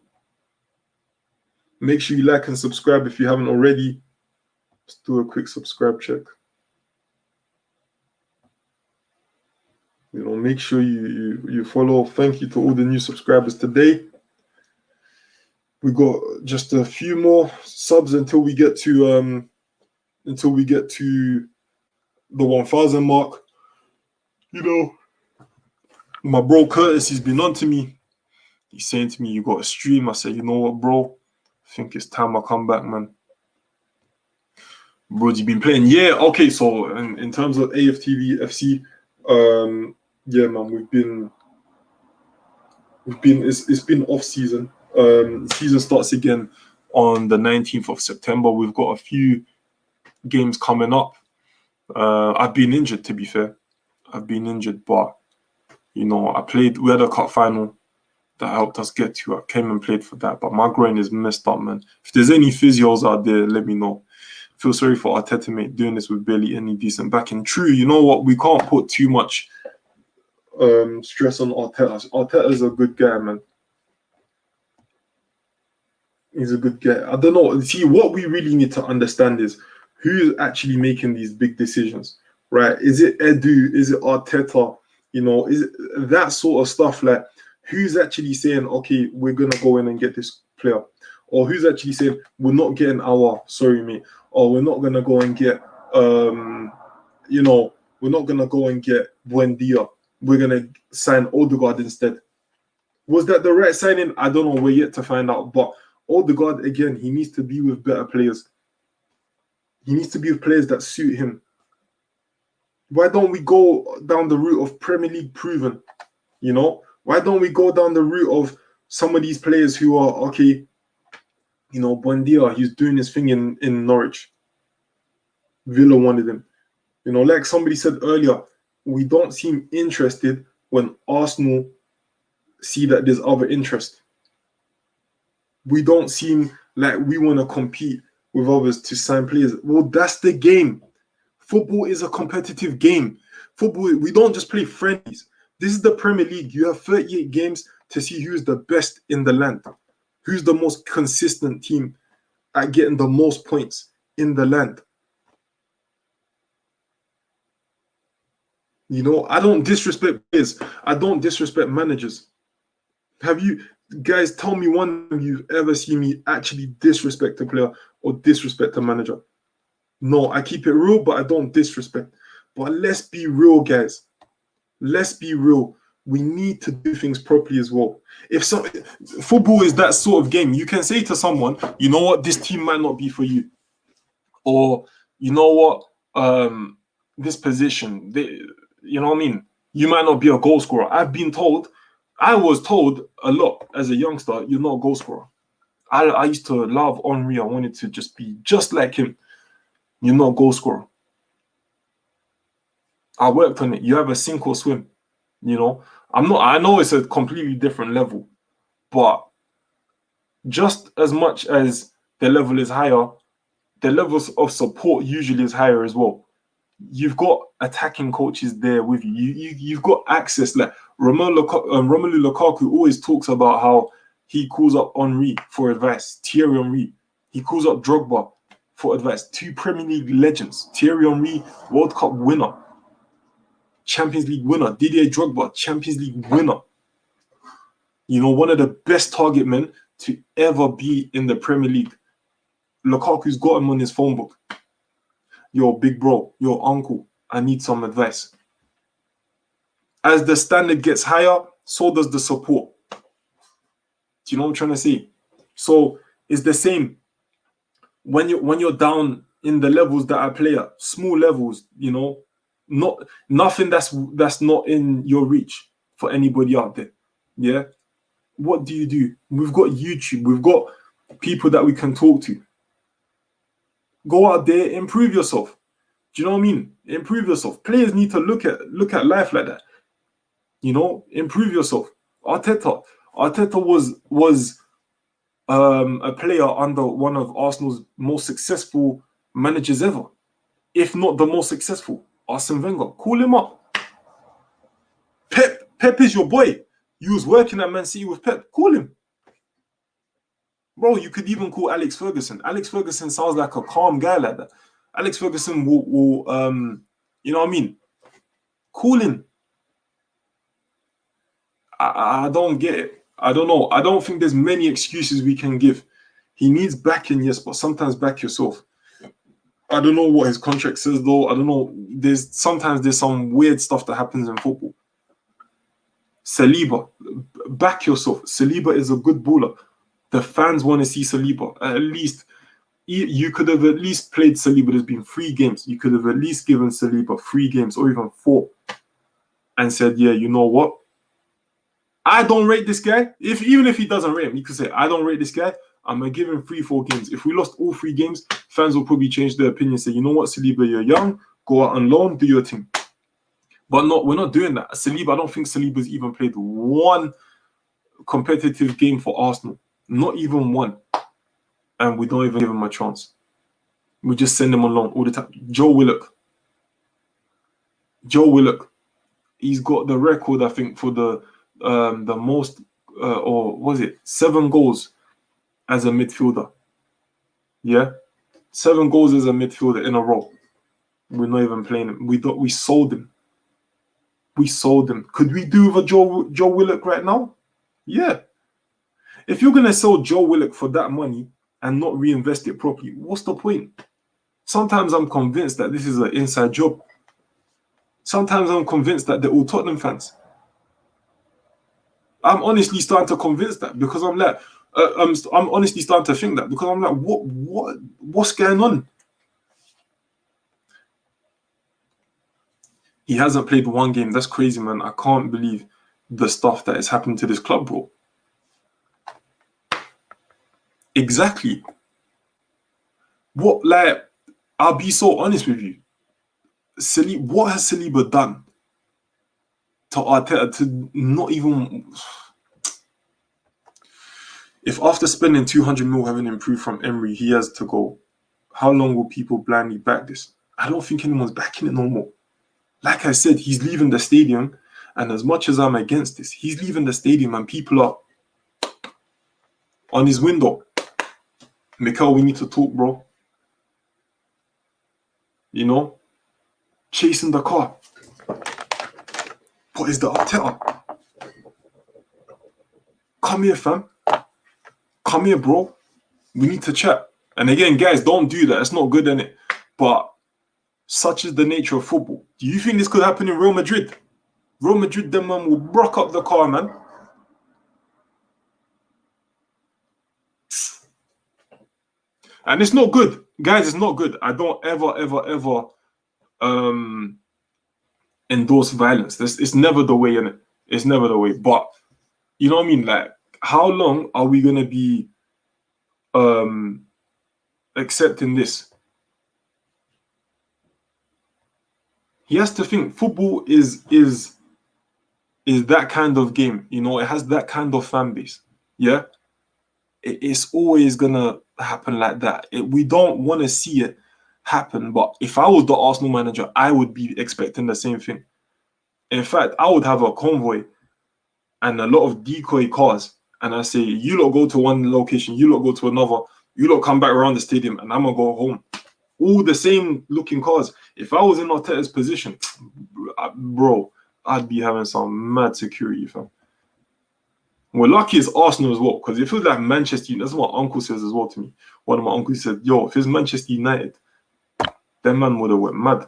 Make sure you like and subscribe if you haven't already. Let's do a quick subscribe check. Make sure you follow. Thank you to all the new subscribers today. We got just a few more subs until we get to the 1,000 mark. You know, my bro Curtis, he's been on to me. He's saying to me, "You got a stream." I said, "You know what, bro? I think it's time I come back, man." Bro, you been playing? Yeah, okay. So in terms of AFTV FC, yeah, man, it's been off season. Season starts again on the 19th of September. We've got a few games coming up. I've been injured, to be fair. I've been injured, but you know, we had a cup final that helped us get to. I came and played for that, but my groin is messed up, man. If there's any physios out there, let me know. Feel sorry for Arteta, mate, doing this with barely any decent backing. True, you know what? We can't put too much stress on Arteta. Arteta's a good guy, man. He's a good guy. I don't know. See, what we really need to understand is who's actually making these big decisions, right? Is it Edu? Is it Arteta? You know, is it that sort of stuff? Like, who's actually saying, okay, we're gonna go in and get this player, or who's actually saying we're not getting sorry, mate, or we're not gonna go and get, you know, we're not gonna go and get Buendia. We're gonna sign Odegaard instead. Was that the right signing? I don't know. We're yet to find out, but. Odegaard, again, he needs to be with better players. He needs to be with players that suit him. Why don't we go down the route of Premier League proven? You know? Why don't we go down the route of some of these players who are, okay, you know, Buendia, he's doing his thing in Norwich. Villa wanted him. You know, like somebody said earlier, we don't seem interested when Arsenal see that there's other interest. We don't seem like we want to compete with others to sign players. Well, that's the game. Football is a competitive game. Football, we don't just play friendlies. This is the Premier League. You have 38 games to see who's the best in the land, who's the most consistent team at getting the most points in the land. You know, I don't disrespect players. I don't disrespect managers. Have you guys tell me one of you ever seen me actually disrespect a player or disrespect a manager? No, I keep it real, but I don't disrespect. But let's be real, guys. Let's be real. We need to do things properly as well. If football is that sort of game, you can say to someone, you know what, this team might not be for you, or you know what, this position, you know what I mean. You might not be a goal scorer. I was told a lot as a youngster, you're not a goal scorer. I used to love Henry. I wanted to just be just like him. You're not a goal scorer. I worked on it. You have a sink or swim. You know, I know it's a completely different level, but just as much as the level is higher, the levels of support usually is higher as well. You've got attacking coaches there with you. You've got access. Like Romelu Lukaku always talks about how he calls up Henry for advice. Thierry Henry. He calls up Drogba for advice. Two Premier League legends. Thierry Henry, World Cup winner. Champions League winner. Didier Drogba, Champions League winner. You know, one of the best target men to ever be in the Premier League. Lukaku's got him on his phone book. Yo, big bro, yo, uncle, I need some advice. As the standard gets higher, so does the support. Do you know what I'm trying to say? So it's the same. When you're down in the levels that I play at, small levels, you know, nothing that's not in your reach for anybody out there. Yeah. What do? We've got YouTube, we've got people that we can talk to. Go out there, improve yourself. Do you know what I mean? Improve yourself. Players need to look at life like that. You know, improve yourself. Arteta was a player under one of Arsenal's most successful managers ever, if not the most successful. Arsene Wenger. Call him up. Pep is your boy. You was working at Man City with Pep. Call him. Bro, you could even call Alex Ferguson. Alex Ferguson sounds like a calm guy like that. Alex Ferguson will you know what I mean? Call him. I don't get it. I don't know. I don't think there's many excuses we can give. He needs backing, yes, but sometimes back yourself. I don't know what his contract says though. I don't know. Sometimes there's some weird stuff that happens in football. Saliba, back yourself. Saliba is a good baller. The fans want to see Saliba. At least you could have at least played Saliba. There's been 3 games. You could have at least given Saliba 3 games or even 4 and said, yeah, you know what? I don't rate this guy. Even if he doesn't rate him, you could say, I don't rate this guy. I'm going to give him 3-4 games. If we lost all 3 games, fans will probably change their opinion, say, you know what, Saliba, you're young. Go out on loan, do your thing. But no, we're not doing that. Saliba, I don't think Saliba's even played 1 competitive game for Arsenal. Not even 1. And we don't even give him a chance. We just send him on loan all the time. Joe Willock. He's got the record, I think, for the most, or was it 7 goals as a midfielder? Yeah, 7 goals as a midfielder in a row. We're not even playing him. We sold him. Could we do with a Joe Willock right now? Yeah. If you're gonna sell Joe Willock for that money and not reinvest it properly, what's the point? Sometimes I'm convinced that this is an inside job. Sometimes I'm convinced that they're all Tottenham fans. I'm honestly starting to convince that because I'm like, I'm honestly starting to think that because I'm like, what's going on? He hasn't played 1 game. That's crazy, man. I can't believe the stuff that is happening to this club, bro. Exactly. I'll be so honest with you. What has Saliba done to Arteta to not even... If after spending 200 mil having improved from Emery, he has to go, how long will people blindly back this? I don't think anyone's backing it no more. Like I said, he's leaving the stadium, and as much as I'm against this, he's leaving the stadium and people are on his window. Mikel, we need to talk, bro. You know? Chasing the car. What is the Arteta? Come here, fam. Come here, bro. We need to chat. And again, guys, don't do that. It's not good, innit? But such is the nature of football. Do you think this could happen in Real Madrid? Real Madrid, them man will brock up the car, man. And it's not good. Guys, it's not good. I don't ever endorse violence. It's never the way, innit? It's never the way. But, you know what I mean? Like, how long are we going to be accepting this? He has to think football is that kind of game. You know, it has that kind of fan base. Yeah? It's always going to happen like that. We don't want to see it happen. But if I was the Arsenal manager, I would be expecting the same thing. In fact, I would have a convoy and a lot of decoy cars. And I say, you lot go to one location, you lot go to another, you lot come back around the stadium, and I'm going to go home. All the same looking cars. If I was in Arteta's position, bro, I'd be having some mad security, fam. We're lucky it's Arsenal as well, because it feels like Manchester United. That's what my uncle says as well to me. One of my uncles said, yo, if it's Manchester United, that man would have went mad.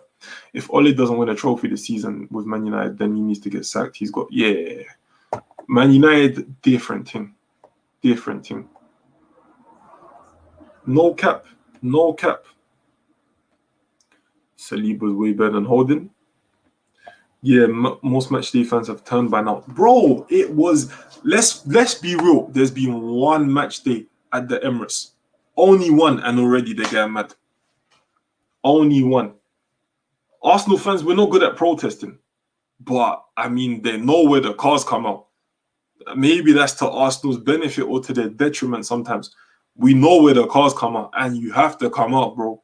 If Ole doesn't win a trophy this season with Man United, then he needs to get sacked. He's got, yeah. Man United, different thing. Different thing. No cap. No cap. Saliba's way better than Holding. Yeah, most matchday fans have turned by now. Bro, it was... Let's be real. There's been 1 match day at the Emirates. Only 1, and already they get mad. Only 1. Arsenal fans, we're not good at protesting. But, I mean, they know where the cars come out. Maybe that's to Arsenal's benefit or to their detriment sometimes. We know where the cars come out, and you have to come out, bro.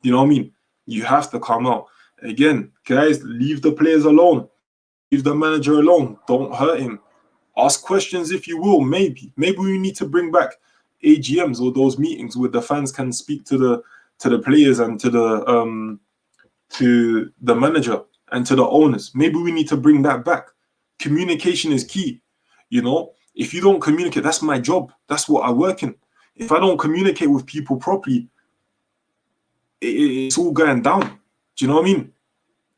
You know what I mean? You have to come out. Again, guys, leave the players alone. Leave the manager alone. Don't hurt him. Ask questions if you will, maybe. Maybe we need to bring back AGMs or those meetings where the fans can speak to the players and to the manager and to the owners. Maybe we need to bring that back. Communication is key. You know, If you don't communicate, that's my job. That's what I work in. If I don't communicate with people properly, it's all going down. Do you know what I mean?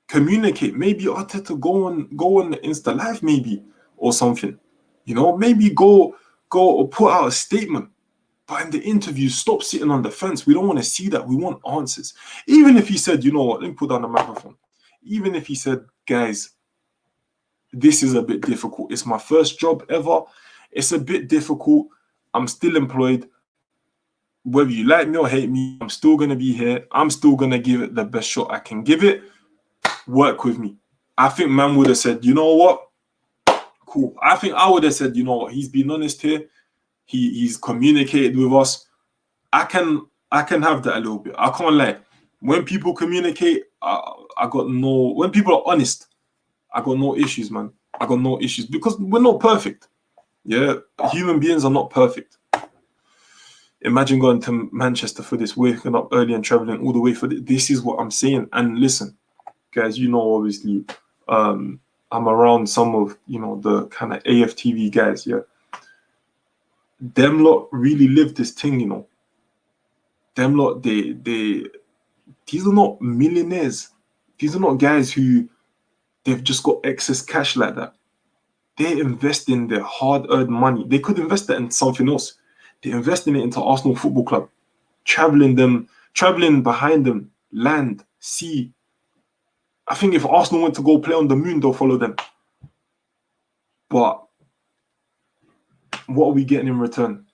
Communicate. Maybe Arteta go on the Insta Live, maybe, or something. You know, maybe go or put out a statement. But in the interview, stop sitting on the fence. We don't want to see that. We want answers. Even if he said, you know what, let me put down the microphone. Even if he said, guys, this is a bit difficult. It's my first job ever. It's a bit difficult. I'm still employed. Whether you like me or hate me, I'm still going to be here. I'm still going to give it the best shot I can give it. Work with me. I think man would have said, you know what? Cool. I think I would have said, you know what? He's been honest here. He's communicated with us. I can have that a little bit. I can't lie. When people communicate, I got no. When people are honest, I got no issues, man. I got no issues because we're not perfect. Yeah, human beings are not perfect. Imagine going to Manchester for this, waking up early and traveling all the way for this. This is what I'm saying. And listen, guys, you know, obviously, I'm around some of, you know, the kind of AFTV guys, yeah. Them lot really live this thing, you know. Them lot, these are not millionaires. These are not guys who they've just got excess cash like that. They're investing their hard-earned money. They could invest that in something else. They're investing it into Arsenal Football Club, traveling behind them, land, sea. I think if Arsenal went to go play on the moon, they'll follow them. But what are we getting in return?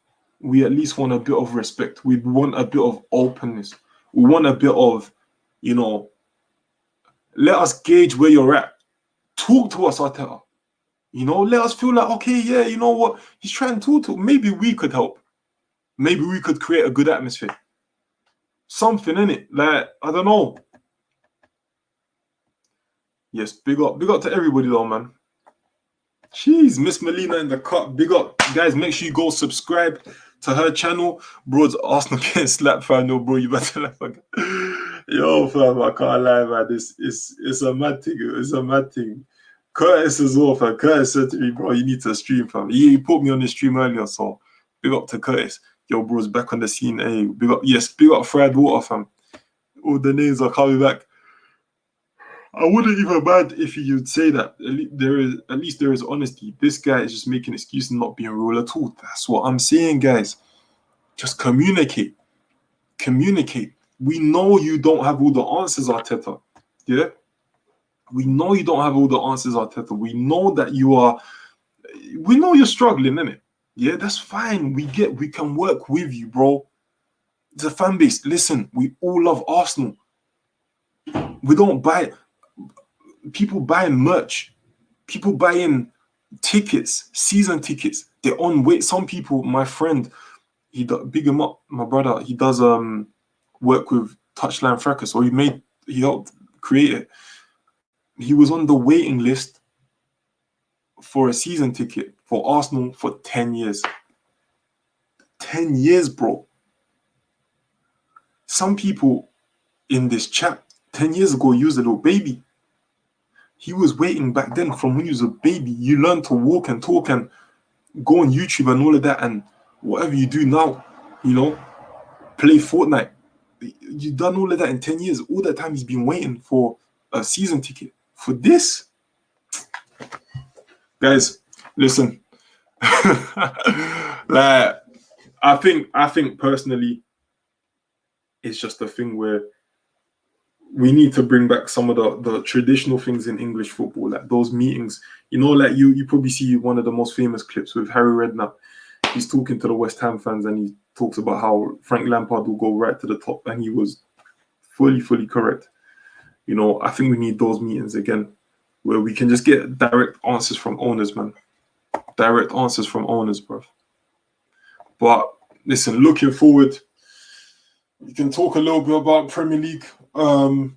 We at least want a bit of respect. We want a bit of openness. We want a bit of, you know, let us gauge where you're at. Talk to us, Arteta. You know, let us feel like, okay, yeah, you know what? He's trying to talk to. Maybe we could help. Maybe we could create a good atmosphere. Something in it. Like, I don't know. Yes, big up to everybody though, man. Jeez, Miss Melina in the cut. Big up. Guys, make sure you go subscribe to her channel. Bro's Arsenal getting slapped, fam. No, bro, you better laugh again. Yo, fam, I can't lie, man. It's a mad thing. It's a mad thing. Curtis as well, fam. Curtis said to me, bro, you need to stream, fam. He put me on the stream earlier, so big up to Curtis. Yo, bro's back on the scene. Hey, big up. Yes, big up Fried Water, fam. All the names are coming back. I wouldn't even mind if you'd say that. At least there is honesty. This guy is just making excuses and not being real at all. That's what I'm saying, guys. Just communicate. Communicate. We know you don't have all the answers, Arteta. Yeah? We know you don't have all the answers, Arteta. We know that we know you're struggling, innit? Yeah, that's fine. We can work with you, bro. It's a fan base. Listen, we all love Arsenal. We don't buy... People buying merch, people buying tickets, season tickets. They're on wait. Some people, my friend, big him up, my brother. He does work with Touchline Fracas, or he helped create it. He was on the waiting list for a season ticket for Arsenal for 10 years. 10 years, bro. Some people in this chat 10 years ago, he was a little baby. He was waiting back then from when he was a baby. You learn to walk and talk and go on YouTube and all of that. And whatever you do now, you know, play Fortnite. You've done all of that in 10 years. All that time he's been waiting for a season ticket. For this? Guys, listen. Like, I think personally, it's just a thing where we need to bring back some of the traditional things in English football, like those meetings. You know, like you probably see one of the most famous clips with Harry Redknapp. He's talking to the West Ham fans and he talks about how Frank Lampard will go right to the top, and he was fully correct. You know, I think we need those meetings again where we can just get direct answers from owners, man. Direct answers from owners, bro. But listen, looking forward, we can talk a little bit about Premier League in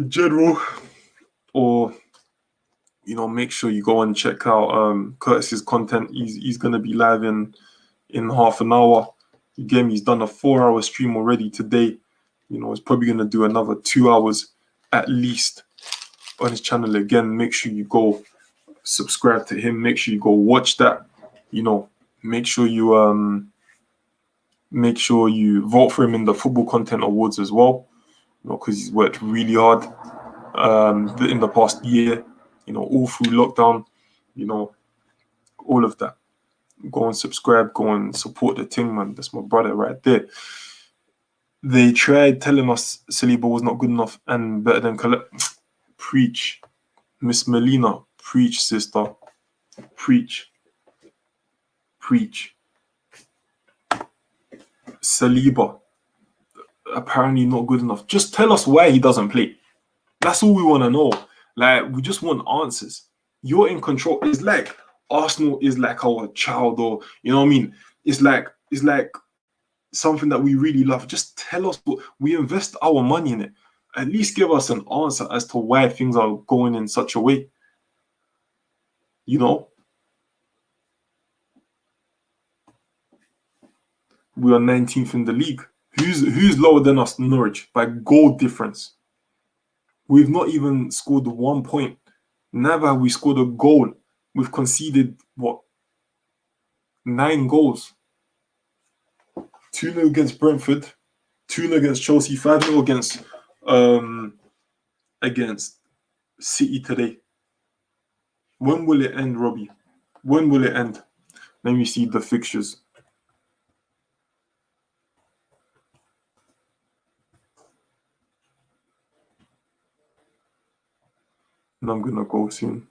general, or you know, make sure you go and check out Curtis's content. He's gonna be live in half an hour. Again, he's done a 4-hour stream already today. You know, he's probably gonna do another 2 hours at least on his channel. Again, make sure you go subscribe to him. Make sure you go watch that. You know, make sure you vote for him in the Football Content Awards as well. You know, because he's worked really hard in the past year. You know, all through lockdown. You know, all of that. Go and subscribe. Go and support the thing, man. That's my brother right there. They tried telling us Saliba was not good enough and better than Preach. Miss Melina, preach, sister. Preach. Preach. Saliba, apparently not good enough. Just tell us why he doesn't play. That's all we want to know. Like, we just want answers. You're in control. It's like Arsenal is like our child, or you know what I mean? It's like something that we really love. Just tell us what we invest our money in it. At least give us an answer as to why things are going in such a way. You know? We are 19th in the league. Who's lower than us? Norwich, by goal difference. We've not even scored 1 point. Never have we scored a goal. We've conceded, what? 9 goals. 2-0 against Brentford, 2-0 against Chelsea, 5-0 against City today. When will it end, Robbie? When will it end? Let me see the fixtures. And I'm gonna go soon.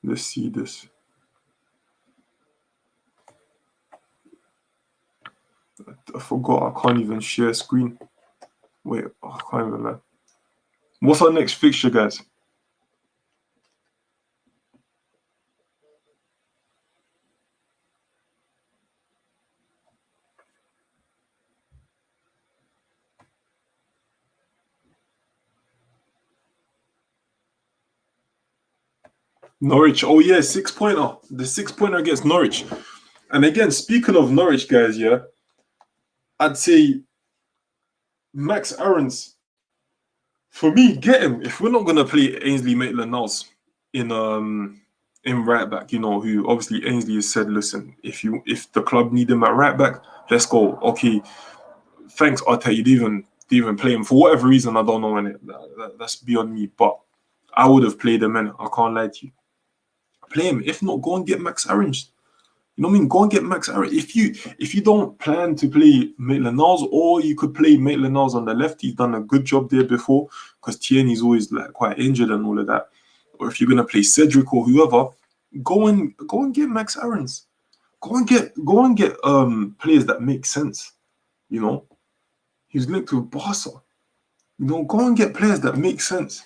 Let's see this. I forgot I can't even share screen. Wait, I can't even lie. What's our next fixture, guys? Norwich. Oh yeah, 6-pointer. The 6-pointer against Norwich. And again, speaking of Norwich, guys, yeah, I'd say Max Aarons, for me, get him. If we're not gonna play Ainsley Maitland-Niles in right back, you know, who obviously Ainsley has said, listen, if the club need him at right back, let's go. Okay, thanks, Arteta. You didn't even play him for whatever reason. I don't know, and that's beyond me. But I would have played him, and I can't lie to you. Play him. If not, go and get Max Aarons. You know what I mean? Go and get Max Aarons. If you don't plan to play Maitland-Niles, or you could play Maitland-Niles on the left, he's done a good job there before, because Tierney's always like quite injured and all of that. Or if you're gonna play Cedric or whoever, go and get Max Aarons. Go and get players that make sense. You know, he's linked with Barca. You know, go and get players that make sense.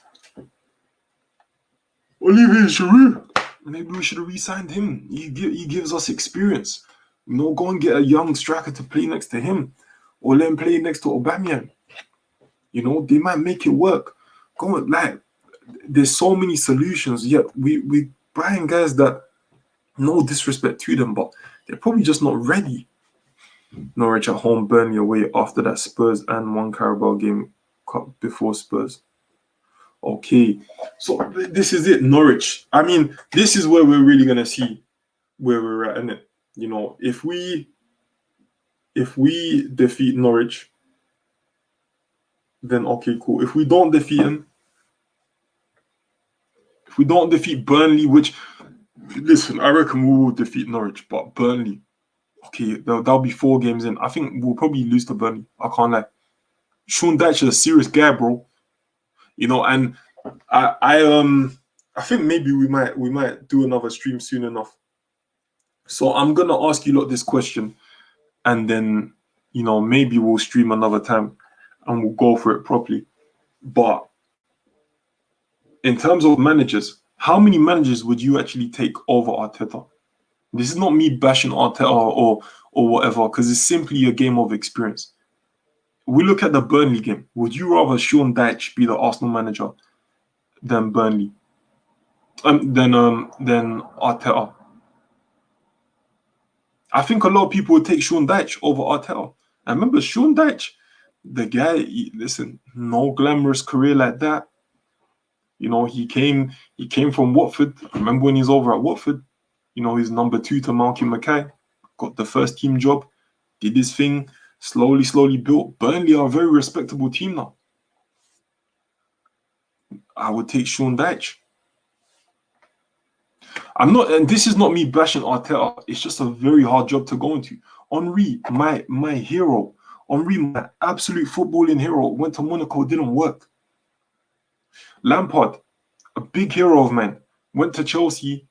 Olivier Giroud. Maybe we should have re-signed him. He gives us experience. You know, go and get a young striker to play next to him, or let him play next to Aubameyang. You know, they might make it work. Go on, like, there's so many solutions. Yeah, we buying guys that, no disrespect to them, but they're probably just not ready. Norwich at home, Burnley away after that Spurs and one Carabao game before Spurs. Okay, so this is it, Norwich. I mean, this is where we're really gonna see where we're at, innit? You know, if we defeat Norwich, then okay, cool. If we don't defeat him, if we don't defeat Burnley, which, listen, I reckon we will defeat Norwich, but Burnley, okay, that'll be 4 games in. I think we'll probably lose to Burnley. I can't lie. Sean Dyche is a serious guy, bro. You know, and I think maybe we might do another stream soon enough. So I'm gonna ask you lot this question, and then, you know, maybe we'll stream another time and we'll go for it properly. But in terms of managers, how many managers would you actually take over Arteta? This is not me bashing Arteta or whatever, because it's simply a game of experience. We look at the Burnley game. Would you rather Sean Dyche be the Arsenal manager than Burnley? Than Arteta? I think a lot of people would take Sean Dyche over Arteta. I remember Sean Dyche, the guy. Listen, no glamorous career like that. You know, he came from Watford. I remember when he was over at Watford. You know, he's number 2 to Malky Mackay. Got the first team job, did his thing, slowly built. Burnley are a very respectable team now. I would take Sean Dyche. I'm not, and this is not me bashing Arteta. It's just a very hard job to go into. Henry, my hero, Henry, my absolute footballing hero, went to Monaco, didn't work. Lampard, a big hero of mine, went to Chelsea,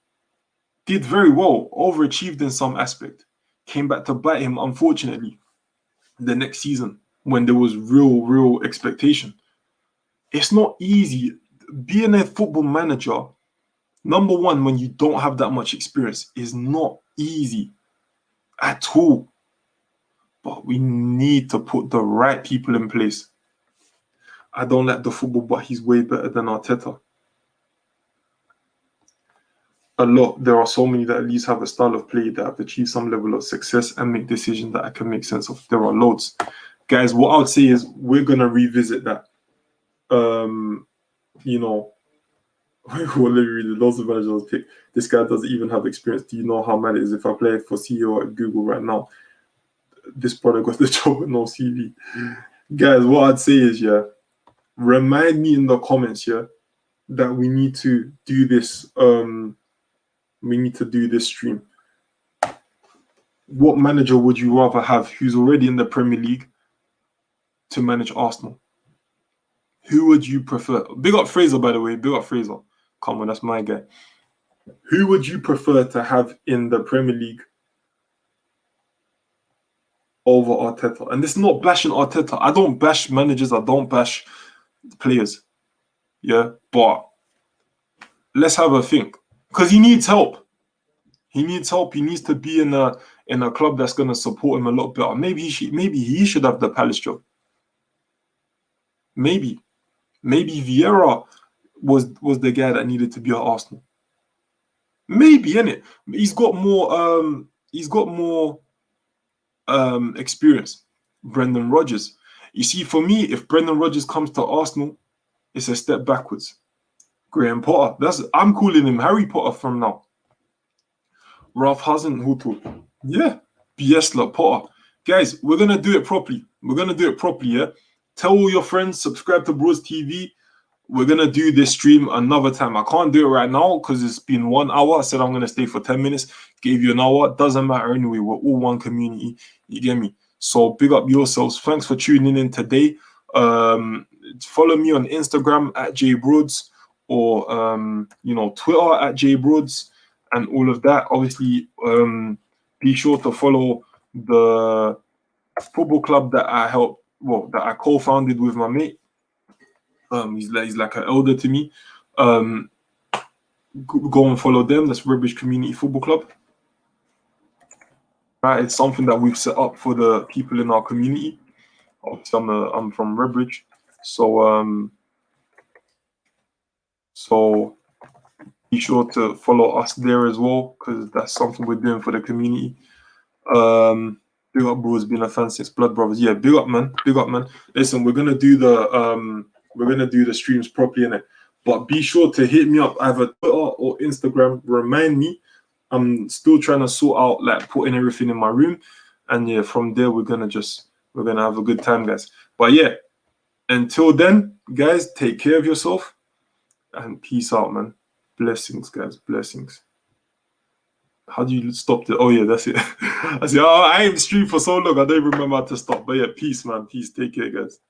did very well, overachieved in some aspect, came back to bite him, unfortunately, the next season when there was real expectation. It's not easy. Being a football manager, number one, when you don't have that much experience, is not easy at all. But we need to put the right people in place. I don't like the football, but he's way better than Arteta. There are so many that at least have a style of play that have achieved some level of success and make decisions that I can make sense of. There are loads. Guys, what I would say is we're going to revisit that. You know, let me read it. Lots of managers pick. This guy doesn't even have experience. Do you know how mad it is if I play for CEO at Google right now? This product got the job with no CV. Guys, what I'd say is, yeah, remind me in the comments, yeah, that we need to do this. We need to do this stream. What manager would you rather have who's already in the Premier League to manage Arsenal? Who would you prefer? Big up Fraser, by the way. Big up Fraser. Come on, that's my guy. Who would you prefer to have in the Premier League over Arteta? And this is not bashing Arteta. I don't bash managers. I don't bash players. Yeah, but let's have a think. Because he needs help. He needs help. He needs to be in a club that's going to support him a lot better. Maybe he should have the Palace job. Maybe Vieira was the guy that needed to be at Arsenal. Maybe, innit? He's got more experience. Brendan Rodgers. You see, for me, if Brendan Rodgers comes to Arsenal, it's a step backwards. Graham Potter. I'm calling him Harry Potter from now. Ralph Hasenhuttl. Yeah. Biesla Potter. Guys, we're gonna do it properly. Yeah. Tell all your friends, subscribe to Bros TV. We're going to do this stream another time. I can't do it right now because it's been 1 hour. I said I'm going to stay for 10 minutes. Gave you an hour. Doesn't matter anyway. We're all one community. You get me? So big up yourselves. Thanks for tuning in today. Follow me on Instagram at JBroads or, Twitter at JBroads and all of that. Obviously, be sure to follow the football club that I co-founded with my mate. He's like an elder to me. Go and follow them. That's Redbridge Community Football Club. Right, it's something that we've set up for the people in our community. Obviously, I'm from Redbridge, so be sure to follow us there as well because that's something we're doing for the community. Big up, bro. It's been a fan since Blood Brothers. Yeah, big up, man. Listen, we're gonna do the streams properly in it, but be sure to hit me up either Twitter or Instagram. Remind me. I'm still trying to sort out like putting everything in my room, and yeah, from there we're gonna have a good time, guys. But yeah, until then, guys, take care of yourself and peace out, man. Blessings, guys. Blessings. How do you stop it? Oh yeah, that's it. I ain't streamed for so long. I don't even remember how to stop. But yeah, peace, man. Peace. Take care, guys.